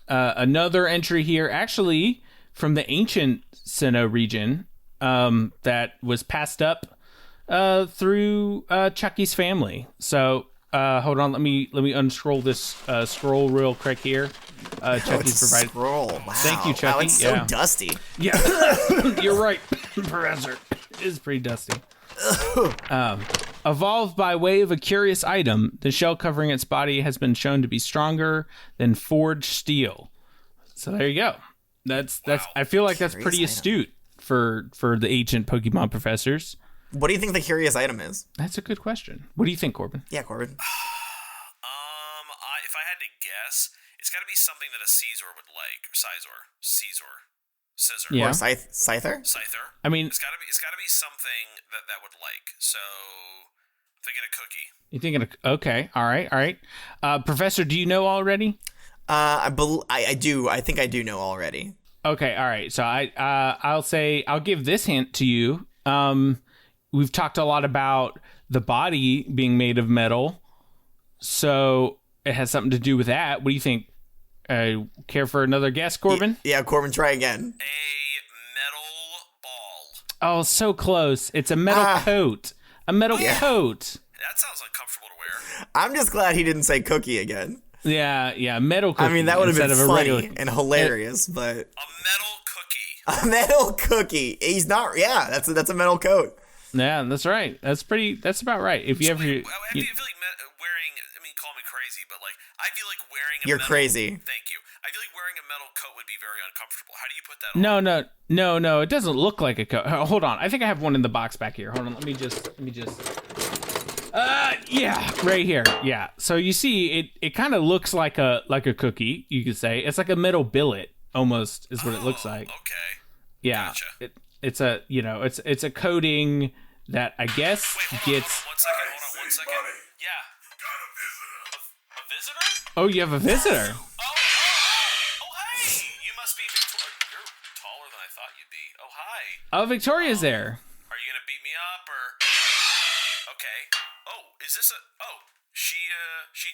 another entry here, actually from the ancient Sinnoh region, that was passed up through Chucky's family. So hold on, let me unscroll this scroll real quick here. Chucky's provided. Scroll. Wow. Thank you, Chucky. Wow, it's so dusty. Yeah, you're right, Professor. It is pretty dusty. Evolved by way of a curious item, the shell covering its body has been shown to be stronger than forged steel. So there you go. That's I feel like that's pretty astute for the ancient Pokemon professors. What do you think the curious item is? That's a good question. What do you think, Corbin? Yeah, Corbin. If I had to guess, it's got to be something that a Scizor would like, or Scizor. Yeah. Or Scyther? Scyther. I mean, it's got to be something that would like. So, I'm thinking a cookie. You're thinking okay, all right. Professor, do you know already? I do. I think I do know already. Okay, all right. So I'll give this hint to you. We've talked a lot about the body being made of metal, so it has something to do with that. What do you think? Care for another guess, Corbin? Yeah, Corbin, try again. A metal ball. Oh, so close. It's a metal coat. A metal coat. That sounds uncomfortable to wear. I'm just glad he didn't say cookie again. Yeah, metal cookie. I mean, that would have been funny and hilarious, but... A metal cookie. A metal cookie. He's not... Yeah, that's a metal coat. Yeah, that's right. That's about right. If you ever... I feel like wearing... I mean, call me crazy, but like, I feel like wearing a You're metal... crazy. Thank you. I feel like wearing a metal coat would be very uncomfortable. How do you put that on? No. It doesn't look like a coat. Hold on. I think I have one in the box back here. Hold on. Let me just... Yeah, right here. Yeah. So you see, it kind of looks like a cookie. You could say it's like a metal billet, almost, is what it looks like. Okay. Yeah. Gotcha. It's a it's a coating that I guess gets. Hold on one second. Yeah. A visitor? Oh, you have a visitor. Oh, hey! You must be Victoria. You're taller than I thought you'd be. Oh, hi. Oh, Victoria's there. Are you gonna beat me up or? Okay. Oh, is this a? Oh, she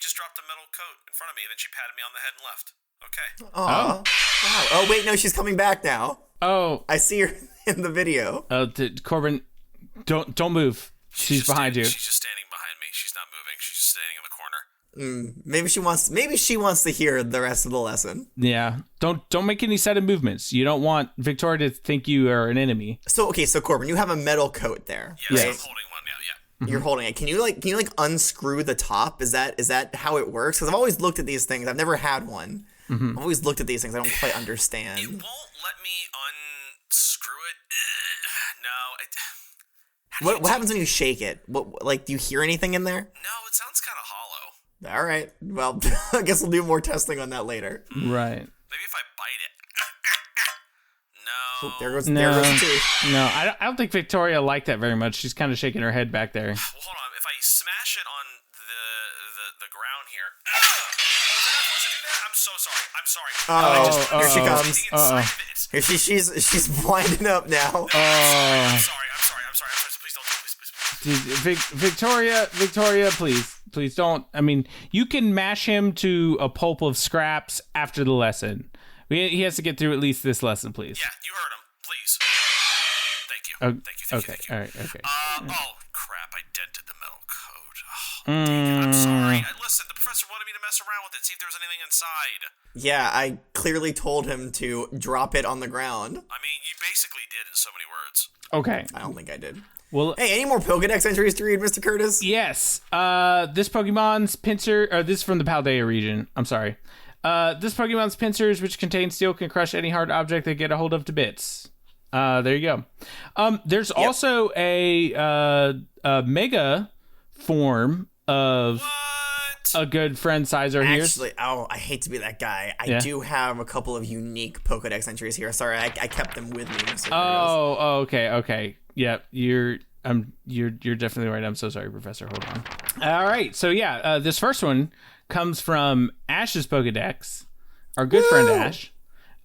just dropped a metal coat in front of me and then she patted me on the head and left. Okay. Wow. Oh wait, no, she's coming back now. Oh, I see her in the video. Corbin, don't move. She's behind you. She's just standing behind me. She's not moving. She's just standing in the corner. Maybe she wants to hear the rest of the lesson. Yeah. Don't make any sudden movements. You don't want Victoria to think you are an enemy. So Corbin, you have a metal coat there. Yes, right? I'm holding one now. Yeah. Mm-hmm. You're holding it. Can you unscrew the top? Is that how it works? Because I've always looked at these things. I've never had one. Mm-hmm. I've always looked at these things. I don't quite understand. It won't let me unscrew it. No. What happens when you shake it? What do you hear anything in there? No, it sounds kind of hollow. All right. Well, I guess we'll do more testing on that later. Right. Maybe if I bite it. No. Oh, there goes No, the tooth. no, I don't think Victoria liked that very much. She's kind of shaking her head back there. Well, hold on. If I smash it on the ground here. Was I not supposed to do that? I'm so sorry. I'm sorry. Here she comes. Inside of it. She's winding up now. I'm sorry. Please don't. Please. Victoria, please don't. I mean, you can mash him to a pulp of scraps after the lesson. He has to get through at least this lesson, please. Yeah, you heard him. Please. Thank you. Okay. Thank you. All right. Okay. Oh, crap. I dented the metal coat. Oh, dang it. I'm sorry. Listen, the professor wanted me to mess around with it, see if there was anything inside. Yeah, I clearly told him to drop it on the ground. I mean, you basically did in so many words. Okay. I don't think I did. Well, hey, any more Pokedex entries to read, Mr. Kurtis? Yes. This Pokemon's Pincer, or this is from the Paldea region. I'm sorry. This Pokemon's pincers, which contain steel, can crush any hard object they get a hold of to bits. There you go. There's also a mega form of a good friend Scizor here. Actually, I hate to be that guy. I do have a couple of unique Pokedex entries here. Sorry, I kept them with me, Mr. Kurtis. Oh, okay. Yeah, you're definitely right. I'm so sorry, Professor. Hold on. All right. So yeah, this first one comes from Ash's Pokedex, our good friend Ash.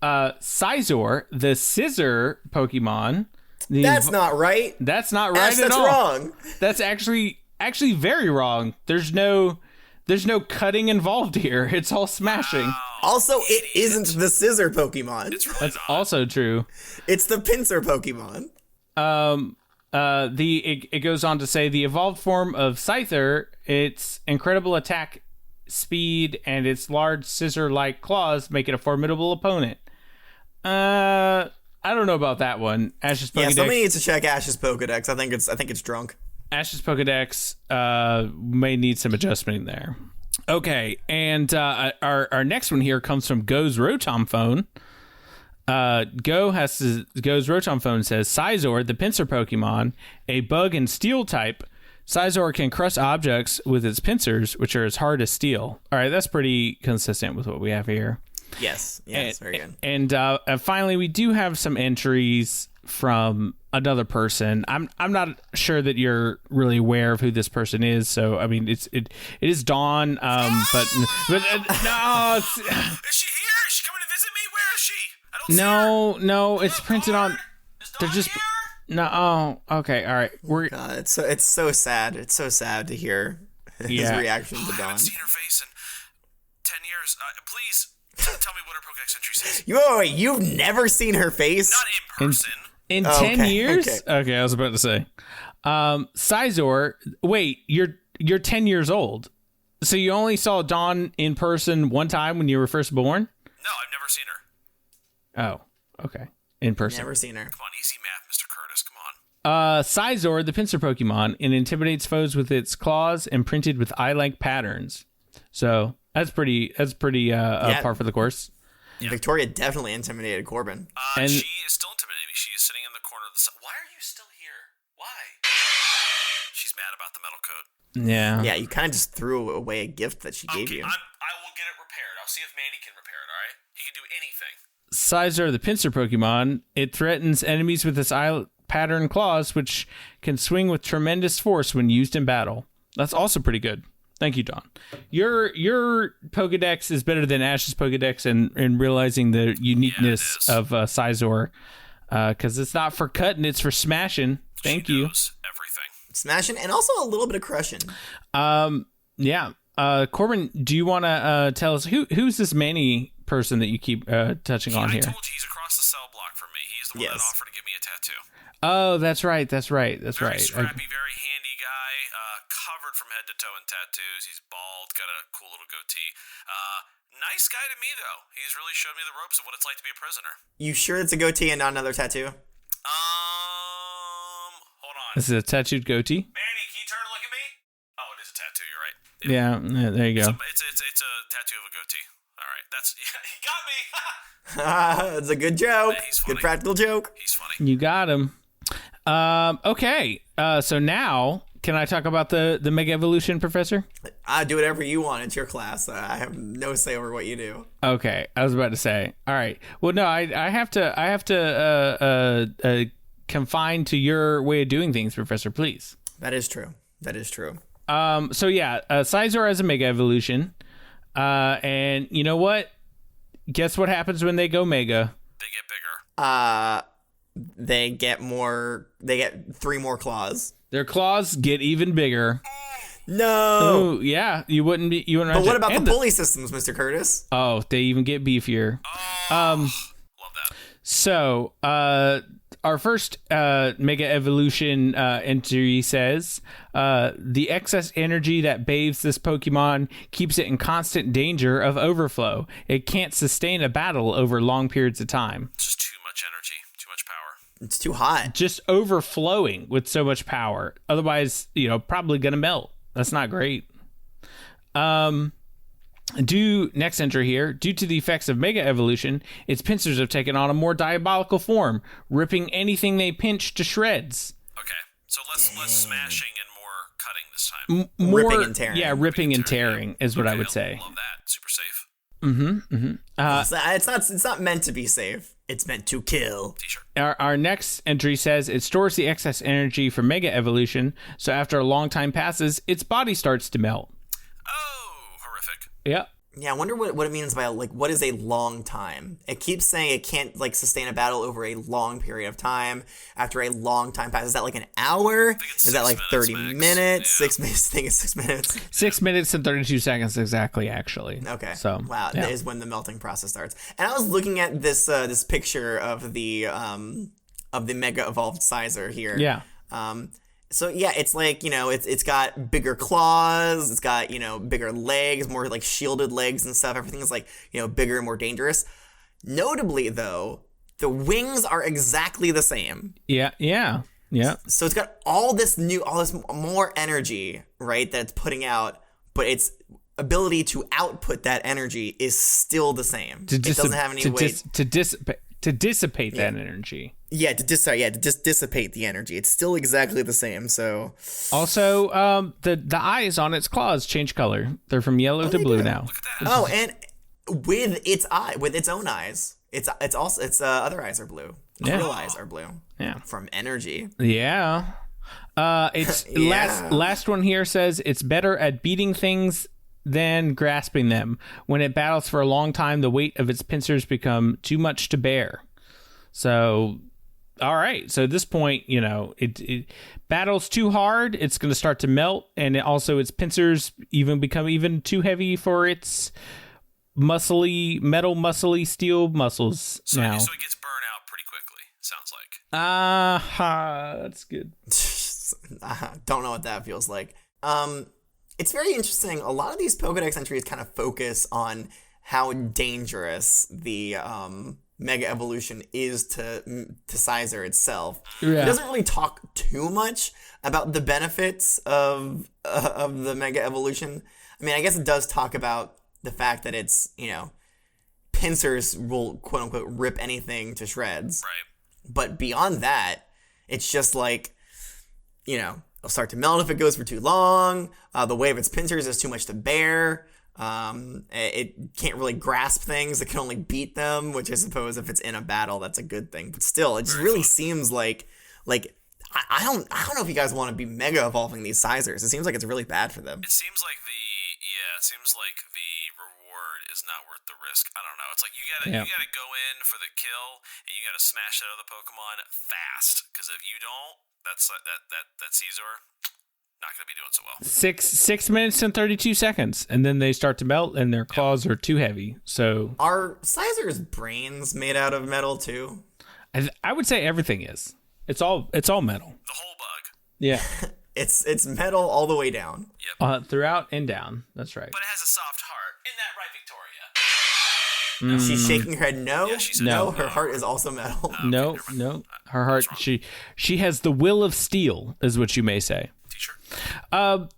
Scizor, the Scizor Pokemon. That's not right. That's not right Ash, at that's all. wrong. That's actually very wrong. There's no cutting involved here. It's all smashing. Also, it isn't the Scizor Pokemon. It's really That's not. also true. It's the Pincer Pokemon. It goes on to say the evolved form of Scyther, its incredible attack speed and its large scissor-like claws make it a formidable opponent. I don't know about that one. Ash's Pokedex. Yeah, somebody needs to check Ash's Pokedex. I think it's drunk. Ash's Pokedex may need some adjustment there. Okay, and our next one here comes from Go's Rotom Phone. Go's Rotom Phone says, Scizor, the Pincer Pokemon, a bug and steel type. Scizor can crush objects with its pincers, which are as hard as steel. All right, that's pretty consistent with what we have here. Yes, very good. And finally, we do have some entries from another person. I'm not sure that you're really aware of who this person is. So I mean, it is Dawn. But no. Is she here? Is she coming to visit me? Where is she? I don't see her. No, it's printed on. They're just here? No. Oh, okay. All right. God, it's so sad. It's so sad to hear his reaction to I Dawn. haven't seen her face in 10 years. Please tell me what her Pokedex entry says. Wait, you've never seen her face? Not in person. In 10 years? Okay, I was about to say. Scizor, wait, you're 10 years old. So you only saw Dawn in person one time when you were first born? No, I've never seen her. Oh, okay. In person. Never seen her. Come on, easy math, Mr. Kurtis. Come on. Scizor, the Pincer Pokemon, and intimidates foes with its claws imprinted with eye-like patterns. So that's pretty par for the course. Yeah. Victoria definitely intimidated Corbin. And she is still intimidating me. She is sitting in the corner of the cell. Why are you still here? Why? She's mad about the metal coat. yeah. Yeah, you kind of just threw away a gift that she gave you. I will get it repaired. I'll see if Manny can repair it, all right? He can do anything. Scizor, the Pincer Pokemon, it threatens enemies with its eye pattern claws, which can swing with tremendous force when used in battle. That's also pretty good. Thank you, Don. Your Pokedex is better than Ash's Pokedex in realizing the uniqueness of Scizor, because it's not for cutting, it's for smashing. Thank you. Everything. Smashing and also a little bit of crushing. Yeah. Corbin, do you want to tell us who's this Manny person that you keep touching on here? I told you he's across the cell block from me. He's the one that offered to give me a tattoo. Oh, that's right. Very Scrappy, very handy guy, covered from head to toe in tattoos. He's bald, got a cool little goatee. Nice guy to me, though. He's really showed me the ropes of what it's like to be a prisoner. You sure it's a goatee and not another tattoo? Hold on. This is a tattooed goatee. Manny, can you turn and look at me? Oh, it is a tattoo. You're right. Yeah, there you go. It's a tattoo of a goatee. All right, he got me. It's a good joke. He's funny. Good practical joke. He's funny. You got him. Okay. So now, can I talk about the Mega Evolution, Professor? Do whatever you want. It's your class. I have no say over what you do. Okay, I was about to say. All right. Well, no, I have to confine to your way of doing things, Professor. Please. That is true. So yeah, Scizor has a Mega Evolution, and you know what? Guess what happens when they go Mega? They get bigger. They get more. They get 3 more claws. Their claws get even bigger. No. Oh yeah, you wouldn't be. You wouldn't. But what about the pulley systems, Mr. Kurtis? Oh, they even get beefier. Love that. So, our first Mega Evolution entry says, the excess energy that bathes this Pokemon keeps it in constant danger of overflow. It can't sustain a battle over long periods of time. It's just too much energy, too much power. It's too hot. Just overflowing with so much power. Otherwise, probably going to melt. That's not great. Next entry here, due to the effects of Mega Evolution, its pincers have taken on a more diabolical form, ripping anything they pinch to shreds. Okay, so less smashing and more cutting this time. More, ripping and tearing. Yeah, ripping and tearing is what I would say. Love that. Super safe. It's not meant to be safe. It's meant to kill. T-shirt. Our next entry says it stores the excess energy from Mega Evolution, so after a long time passes, its body starts to melt. Oh, horrific. Yep. Yeah, I wonder what it means by, what is a long time? It keeps saying it can't, sustain a battle over a long period of time. After a long time passes, is that, an hour? Is that, 30 minutes? Yeah. 6 minutes? I think it's 6 minutes. 6 minutes and 32 seconds exactly, actually. Okay. So, wow, yeah. that is when the melting process starts. And I was looking at this this picture of the Mega Evolved Scyther here. Yeah. So yeah, it's it's got bigger claws, it's got, bigger legs, more shielded legs and stuff. Everything is bigger and more dangerous. Notably though, the wings are exactly the same. Yeah. So it's got all this more energy, right, that it's putting out, but its ability to output that energy is still the same. It doesn't have any weight. To dissipate that energy. Yeah, to dissipate the energy. It's still exactly the same. So also, the eyes on its claws change color. They're from yellow to blue now. Oh, and with its own eyes, its other eyes are blue. Yeah. Real eyes are blue. Yeah, from energy. Yeah. It's last one here says it's better at beating things than grasping them. When it battles for a long time, the weight of its pincers become too much to bear. So, all right. So at this point, it battles too hard, it's going to start to melt, and its pincers become even too heavy for its metal muscly steel muscles now. So it gets burned out pretty quickly, sounds like. That's good. Don't know what that feels like. It's very interesting. A lot of these Pokedex entries kind of focus on how dangerous the Mega Evolution is to Scizor itself. Yeah. It doesn't really talk too much about the benefits of the Mega Evolution. I mean, I guess it does talk about the fact that it's, pincers will quote unquote rip anything to shreds. Right. But beyond that, it's just it'll start to melt if it goes for too long. The weight of its pincers is too much to bear. It can't really grasp things. It can only beat them, which I suppose if it's in a battle, that's a good thing. But still, it just really seems like I don't know if you guys want to be Mega Evolving these Scizors. It seems like it's really bad for them. It seems like the reward is not worth the risk. I don't know. It's like you gotta go in for the kill and you gotta smash that other Pokemon fast, because if you don't, that Scizor not gonna be doing so well. 6 minutes and 32 seconds, and then they start to melt, and their claws are too heavy. So are Scizor's brains made out of metal too? I would say everything is. It's all metal. The whole bug. Yeah. It's metal all the way down. Yep. Throughout and down. That's right. But it has a soft heart. Isn't that right, Victoria? She's shaking her head. No, Yeah, she said no, her heart is also metal. No. Her heart. She has the will of steel, is what you may say. T-shirt.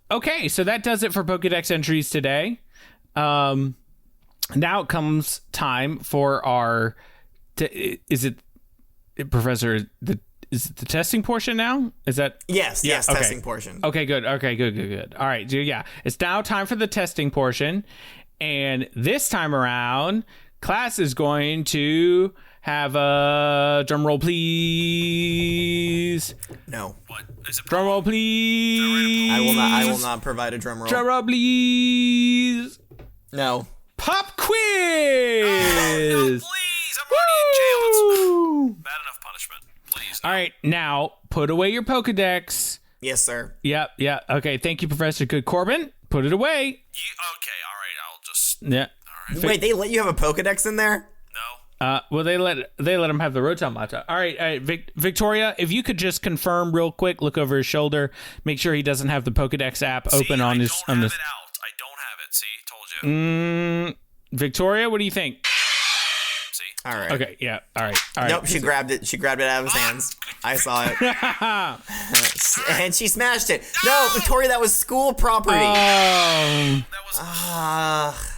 Okay, so that does it for Pokedex entries today. Now it comes time for our. Is it, Professor? is it the testing portion now? Is that? Yes, Yeah, yes, okay. testing portion. Okay, good. Okay, good. All right, so yeah, it's now time for the testing portion, and this time around, class is going to have a drum roll, please. No. What? Is it Drum roll, please. I will not provide a drum roll. Drum roll, please. No. Pop quiz. No, please. I'm already in jail. It's Woo! bad enough punishment. Please. All right, now put away your Pokedex. Yes, sir. Yep. Okay, thank you, Professor Good Corbin. Put it away. Okay, all right. I'll just... Yeah. Wait, they let you have a Pokedex in there? No. Well, they let him have the Rotom laptop. All right, Victoria, if you could just confirm real quick, look over his shoulder, make sure he doesn't have the Pokedex app open on his. I don't have it out. I don't have it. See, told you. Victoria, what do you think? See. All right. Okay, yeah, all right. Nope, she grabbed it. She grabbed it out of his hands. I saw it. And she smashed it. No, Victoria, that was school property. That was...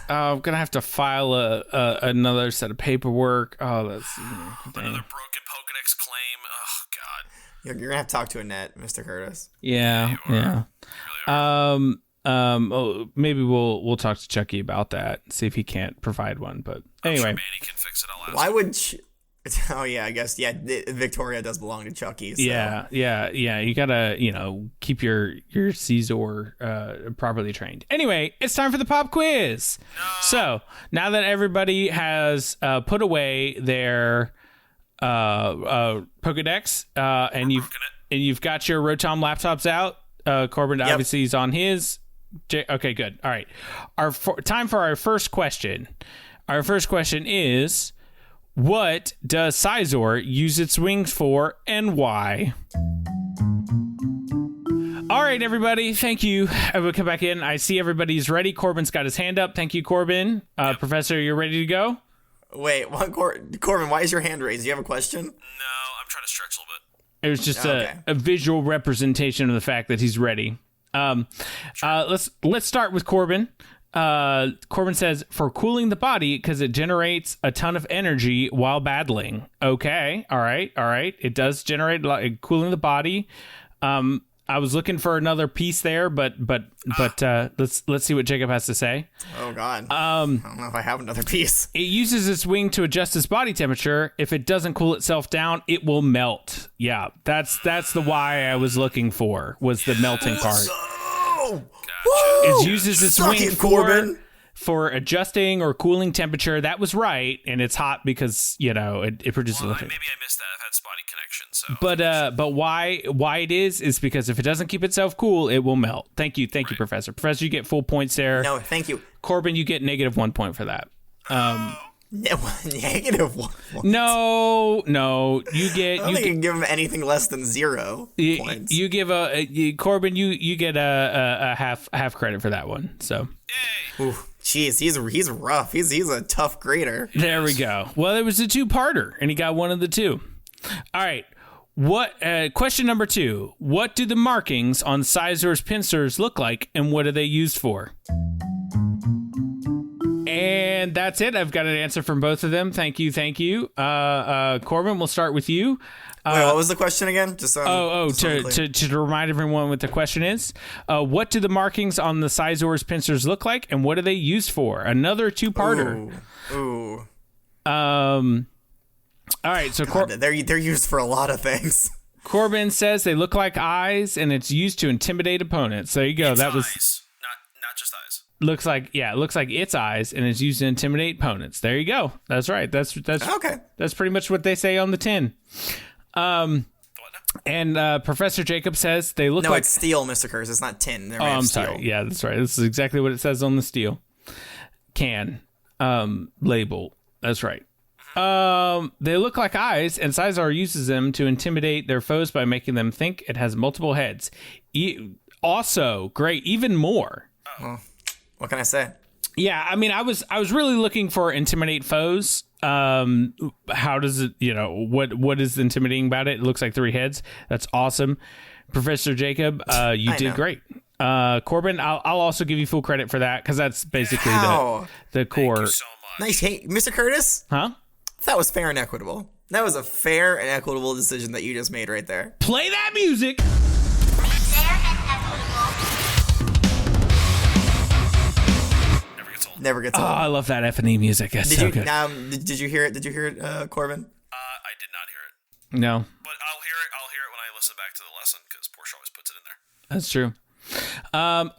I'm gonna have to file another set of paperwork. Oh, that's another broken Pokedex claim. Oh, God. You're gonna have to talk to Annette, Mr. Curtis. yeah. Maybe we'll talk to Chucky about that. See if he can't provide one. But anyway, I'm sure Manny can fix it. I'll ask Why him. would oh yeah, I guess Victoria does belong to Chucky. So. yeah. You gotta keep your Scizor properly trained. Anyway, it's time for the pop quiz. No. So now that everybody has put away their Pokedex and you've got your Rotom laptops out, Corbin obviously is on his. Okay, good. All right. Time for our first question. Our first question is, what does Scizor use its wings for and why? All right, everybody. Thank you. I will come back in. I see everybody's ready. Corbin's got his hand up. Thank you, Corbin. Professor, you're ready to go? Wait, Corbin, why is your hand raised? Do you have a question? No, I'm trying to stretch a little bit. It was just a visual representation of the fact that he's ready. Let's start with Corbin. Corbin says, for cooling the body because it generates a ton of energy while battling. Okay, all right. It does generate a lot, cooling the body. I was looking for another piece there, but let's see what Jacob has to say. Oh God. I don't know if I have another piece. It uses its wing to adjust its body temperature. If it doesn't cool itself down, it will melt. Yeah, that's the why I was looking for, was the melting part. It uses its wing for adjusting or cooling temperature. That was right, and it's hot because it produces. Maybe I missed that. I've had spotty connection. So, but why it is because if it doesn't keep itself cool, it will melt. Thank you, Professor. Professor, you get full points there. No, thank you. Corbin, you get -1 point for that. -1. No, you get. I don't think you can give him anything less than 0 points. You give Corbin. You get a half credit for that one. So. Yay. Ooh, jeez, he's rough. He's a tough grader. There we go. Well, it was a 2-parter, and he got one of the 2. All right. Question number 2. What do the markings on Scizor's pincers look like, and what are they used for? And that's it. I've got an answer from both of them. Thank you. Corbin, we'll start with you. Wait, what was the question again? Just to remind everyone what the question is. What do the markings on the Scizor's pincers look like, and what are they used for? Another 2-parter. Ooh. All right, so they're used for a lot of things. Corbin says they look like eyes, and it's used to intimidate opponents. There you go. It's that was eyes, not just eyes. Looks like its eyes, and it's used to intimidate opponents. There you go. That's right. That's okay. That's pretty much what they say on the tin. And Professor Jacob says they look like... No, it's steel, Mr. Curtis. It's not tin. They're I'm steel. sorry. Yeah, that's right. This is exactly what it says on the steel can label. That's right. They look like eyes, and Scizor uses them to intimidate their foes by making them think it has multiple heads. Also, great, even more. Well, what can I say? Yeah, I mean, I was really looking for intimidate foes. How does it, what is intimidating about it? It looks like 3 heads. That's awesome. Professor Jacob, you did great. Corbin, I'll also give you full credit for that, because that's basically the core. Thank you so much. Nice. Hey, Mr. Curtis? Huh? That was fair and equitable. That was a fair and equitable decision that you just made right there. Play that music. Never gets old. Oh, I love that F&E music. That's so good. Did you hear it? Did you hear it, Corbin? I did not hear it. No. But I'll hear it when I listen back to the lesson because Porsche always puts it in there. That's true.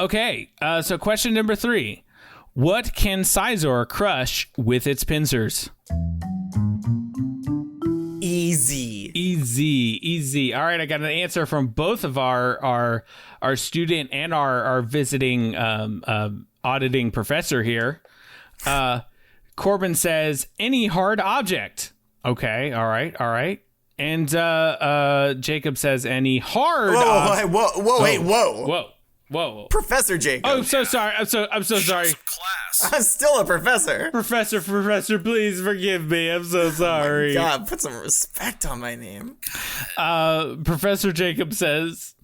Okay. So question number 3. What can Scizor crush with its pincers? Easy. All right, I got an answer from both of our student and our visiting auditing professor here. Corbin says any hard object. Okay, all right. And Jacob says any hard. Whoa. Professor Jacob. Oh, so sorry. I'm so sorry. Class. I'm still a professor. Professor, please forgive me. I'm so sorry. God, put some respect on my name. Professor Jacob says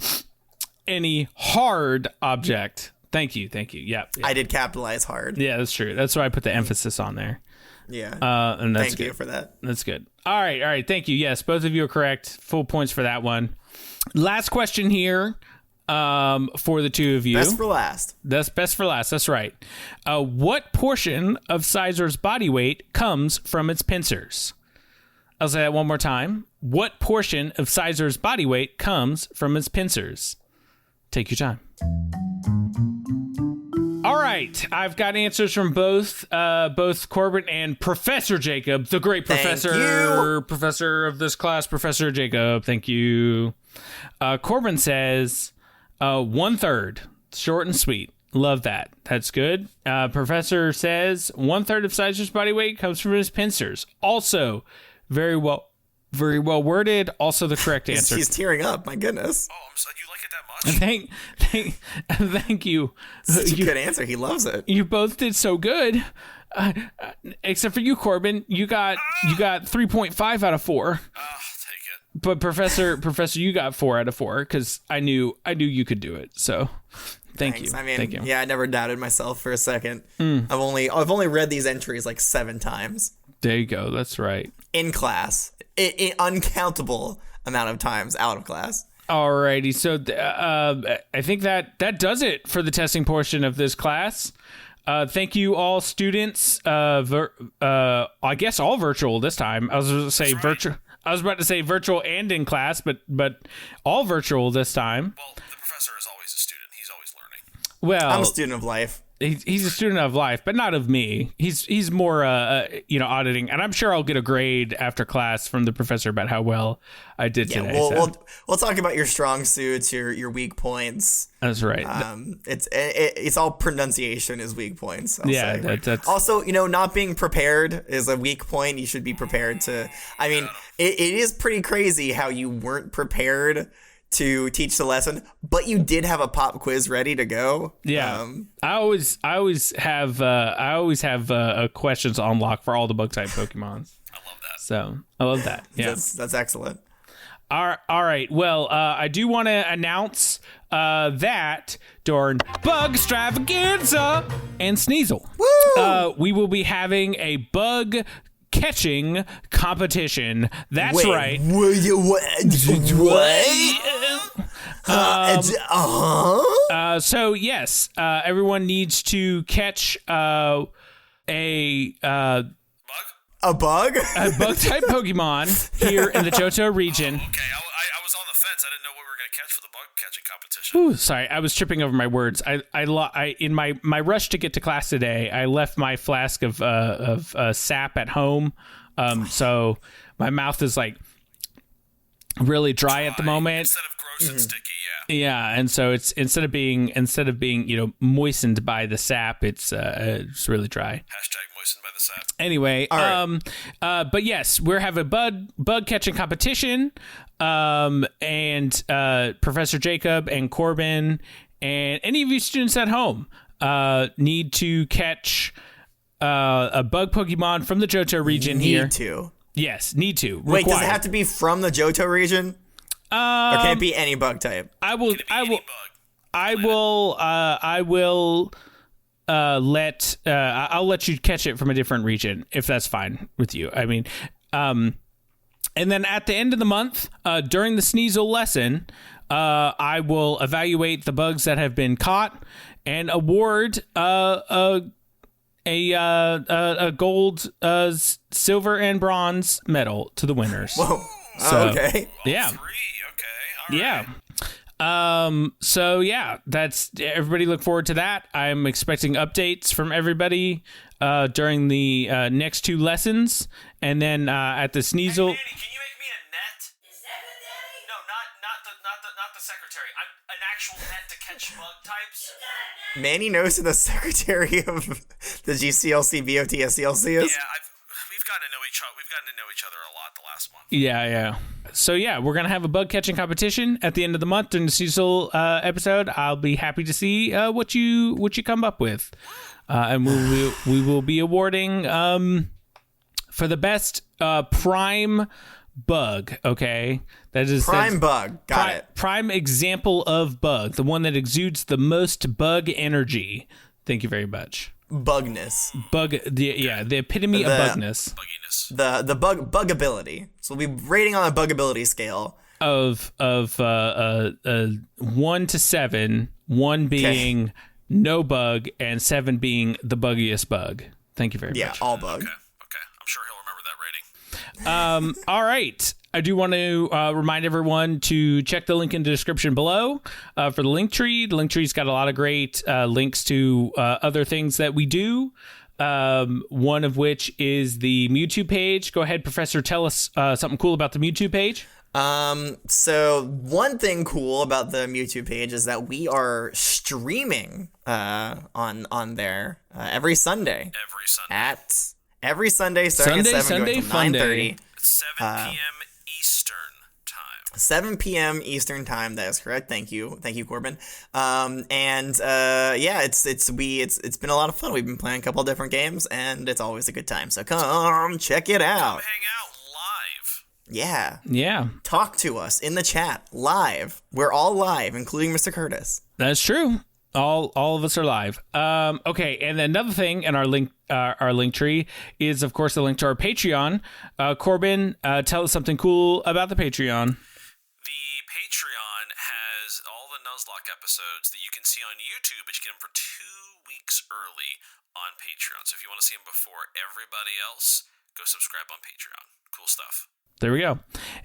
any hard object. Thank you. Yeah. I did capitalize hard. Yeah, that's true. That's why I put the emphasis on there. Yeah. And that's Thank good. you for that. That's good. All right. Thank you. Yes, both of you are correct. Full points for that one. Last question here. For the two of you. Best for last. That's best for last. That's right. What portion of Scizor's body weight comes from its pincers? I'll say that one more time. What portion of Scizor's body weight comes from its pincers? Take your time. All right. I've got answers from both Corbin and Professor Jacob, the great professor of this class, Professor Jacob. Thank you. Corbin says 1/3. Short and sweet. Love that. That's good. Professor says 1/3 of Scizor's body weight comes from his pincers. Also, very well worded. Also, the correct answer. He's tearing up. My goodness. Oh, I'm sorry. You like it that much? Thank you. Such a good answer. He loves it. You both did so good, except for you, Corbin. You got 3.5 out of 4. But Professor, you got 4 out of 4 because I knew you could do it. So, thank you. I mean, thank you. Yeah, I never doubted myself for a second. I've only read these entries like 7 times. There you go. That's right. In class, uncountable amount of times out of class. Alrighty. So, I think that does it for the testing portion of this class. Thank you, all students. I guess all virtual this time. I was going to say virtual. I was about to say virtual and in class, but all virtual this time. Well, the professor is always a student. He's always learning. Well, I'm a student of life. He's a student of life, but not of me. He's more auditing, and I'm sure I'll get a grade after class from the professor about how well I did today. We'll talk about your strong suits, your weak points. That's right. It's all pronunciation is weak points. That's also, not being prepared is a weak point. You should be prepared to. I mean, it is pretty crazy how you weren't prepared to teach the lesson, but you did have a pop quiz ready to go. Yeah, I always have questions on lock for all the bug type Pokemons. I love that. So I love that. Yeah, that's excellent. All right. Well, I do want to announce that during Bug Extravaganza and Sneasel, we will be having a bug catching competition. That's right. So yes, everyone needs to catch a bug type Pokemon here in the Johto region. Okay, I was on the fence. I didn't know what we were going to catch for the bug catching competition. Ooh, sorry, I was tripping over my words. I in my rush to get to class today, I left my flask of sap at home. So my mouth is like really dry at the moment. Instead of gross and sticky, yeah, and so it's instead of being moistened by the sap, it's really dry. Hashtag moistened by the sap. Anyway, but yes, we're having a bug catching competition, and Professor Jacob and Corbin and any of you students at home need to catch a bug Pokemon from the Johto region here. Yes, need to. Wait, required. does it have to be from the Johto region? Or can it be any bug type? I'll let you catch it from a different region if that's fine with you. I mean, And then at the end of the month, during the Sneasel lesson, I will evaluate the bugs that have been caught and award a gold, silver, and bronze medal to the winners. Whoa. So, okay. Yeah. 3, okay. All right. Yeah. So yeah, that's everybody. Look forward to that. I'm expecting updates from everybody during the next 2 lessons, and then at the Sneasel. Hey, Manny, can you make me a net? The secretary? No, not the secretary. I'm an actual net to catch bug types. Manny knows who the secretary of the GCLC BOTSCLC is. Yeah, we've gotten to know each other. We've gotten to know each other a lot the last month. Yeah. So yeah, we're gonna have a bug catching competition at the end of the month during the Sneasel episode. I'll be happy to see what you come up with, and we will be awarding for the best prime bug. Okay, that's bug. Got it. Prime example of bug, the one that exudes the most bug energy. Thank you very much. Bugness. The epitome of bugness. Bugginess. The bugability. So we'll be rating on a bugability scale of 1 to 7, 1 being no bug and 7 being the buggiest bug. Thank you very much. Yeah, all bug. Okay. I'm sure he'll remember that rating. All right. I do want to remind everyone to check the link in the description below for the link tree. The link tree's got a lot of great links to other things that we do. One of which is the Mewtwo page. Go ahead, Professor. Tell us something cool about the Mewtwo page. So one thing cool about the Mewtwo page is that we are streaming on there every Sunday. Every Sunday starting at 7 going to 9:30. 7 p.m. Eastern time. 7 p.m. Eastern time. That is correct. Thank you, Corbin. Yeah, it's been a lot of fun. We've been playing a couple of different games, and it's always a good time. So come check it out. Come hang out live. Yeah. Talk to us in the chat live. We're all live, including Mr. Kurtis. That's true. All of us are live. Okay, and another thing in our link tree is, of course, the link to our Patreon. Corbin, tell us something cool about the Patreon. The Patreon has all the Nuzlocke episodes that you can see on YouTube, but you get them for 2 weeks early on Patreon. So if you want to see them before everybody else, go subscribe on Patreon. Cool stuff. There we go.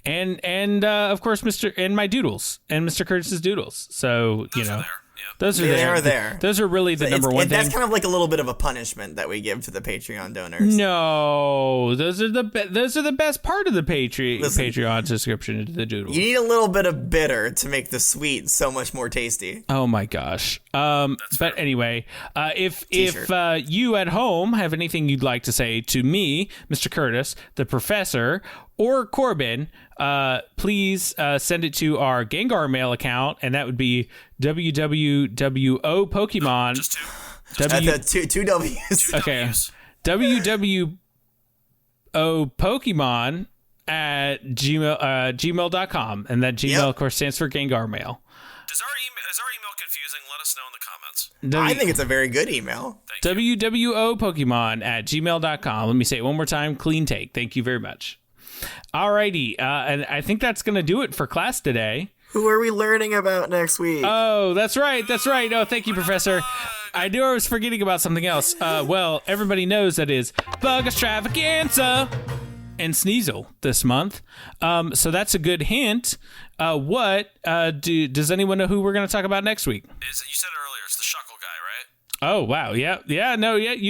And of course, my doodles and Mr. Curtis's doodles. So, Those are there. Yeah. Those are there. Those are really the number one thing. That's kind of like a little bit of a punishment that we give to the Patreon donors. No, those are the best part of the Patreon subscription to the doodles. You need a little bit of bitter to make the sweet so much more tasty. Oh my gosh. But anyway, if you at home have anything you'd like to say to me, Mr. Kurtis, the professor, or Corbin, please send it to our Gengar mail account, and that would be WWWO Pokemon. Just two W's. Okay. WWO Pokemon at gmail.com, and that Gmail, of course, stands for Gengar mail. Is our email confusing? Let us know in the comments. I think it's a very good email. WWO Pokemon at gmail.com. Let me say it one more time. Clean take. Thank you very much. Alrighty, and I think that's going to do it for class today. Who are we learning about next week? Oh, that's right. Oh, thank you, Professor. I knew I was forgetting about something else. Well, everybody knows that is Bug Extravaganza and Sneasel this month. So that's a good hint. Does anyone know who we're going to talk about next week? You said it earlier. It's the Shuckle guy, right? Oh, wow. Yeah, you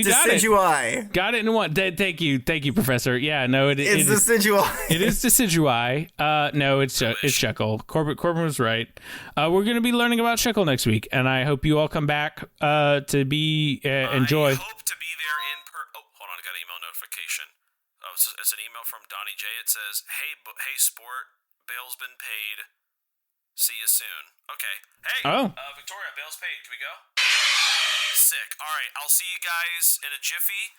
got it. Decidueye. Got it in one. Thank you, Professor. Yeah, no, it's Decidueye. It is Decidueye. No, it's Shuckle. Corbin was right. We're going to be learning about Shuckle next week, and I hope you all come back to be enjoy. I hope to be there in Oh, hold on. I got an email notification. Oh, it's an email from Donnie J. It says, hey, sport, bail's been paid. See you soon. Okay. Hey, Victoria, bail's paid. Can we go? Sick. All right, I'll see you guys in a jiffy.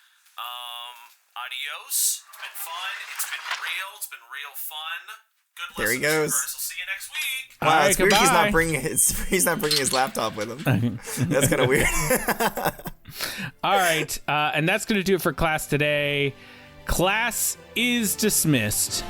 Adios. It's been fun. It's been real fun. Good there he listen, goes. I'll see you next week. Wow, right, it's weird goodbye. he's not bringing his laptop with him. That's kind of weird. All right, and that's going to do it for class today. Class is dismissed.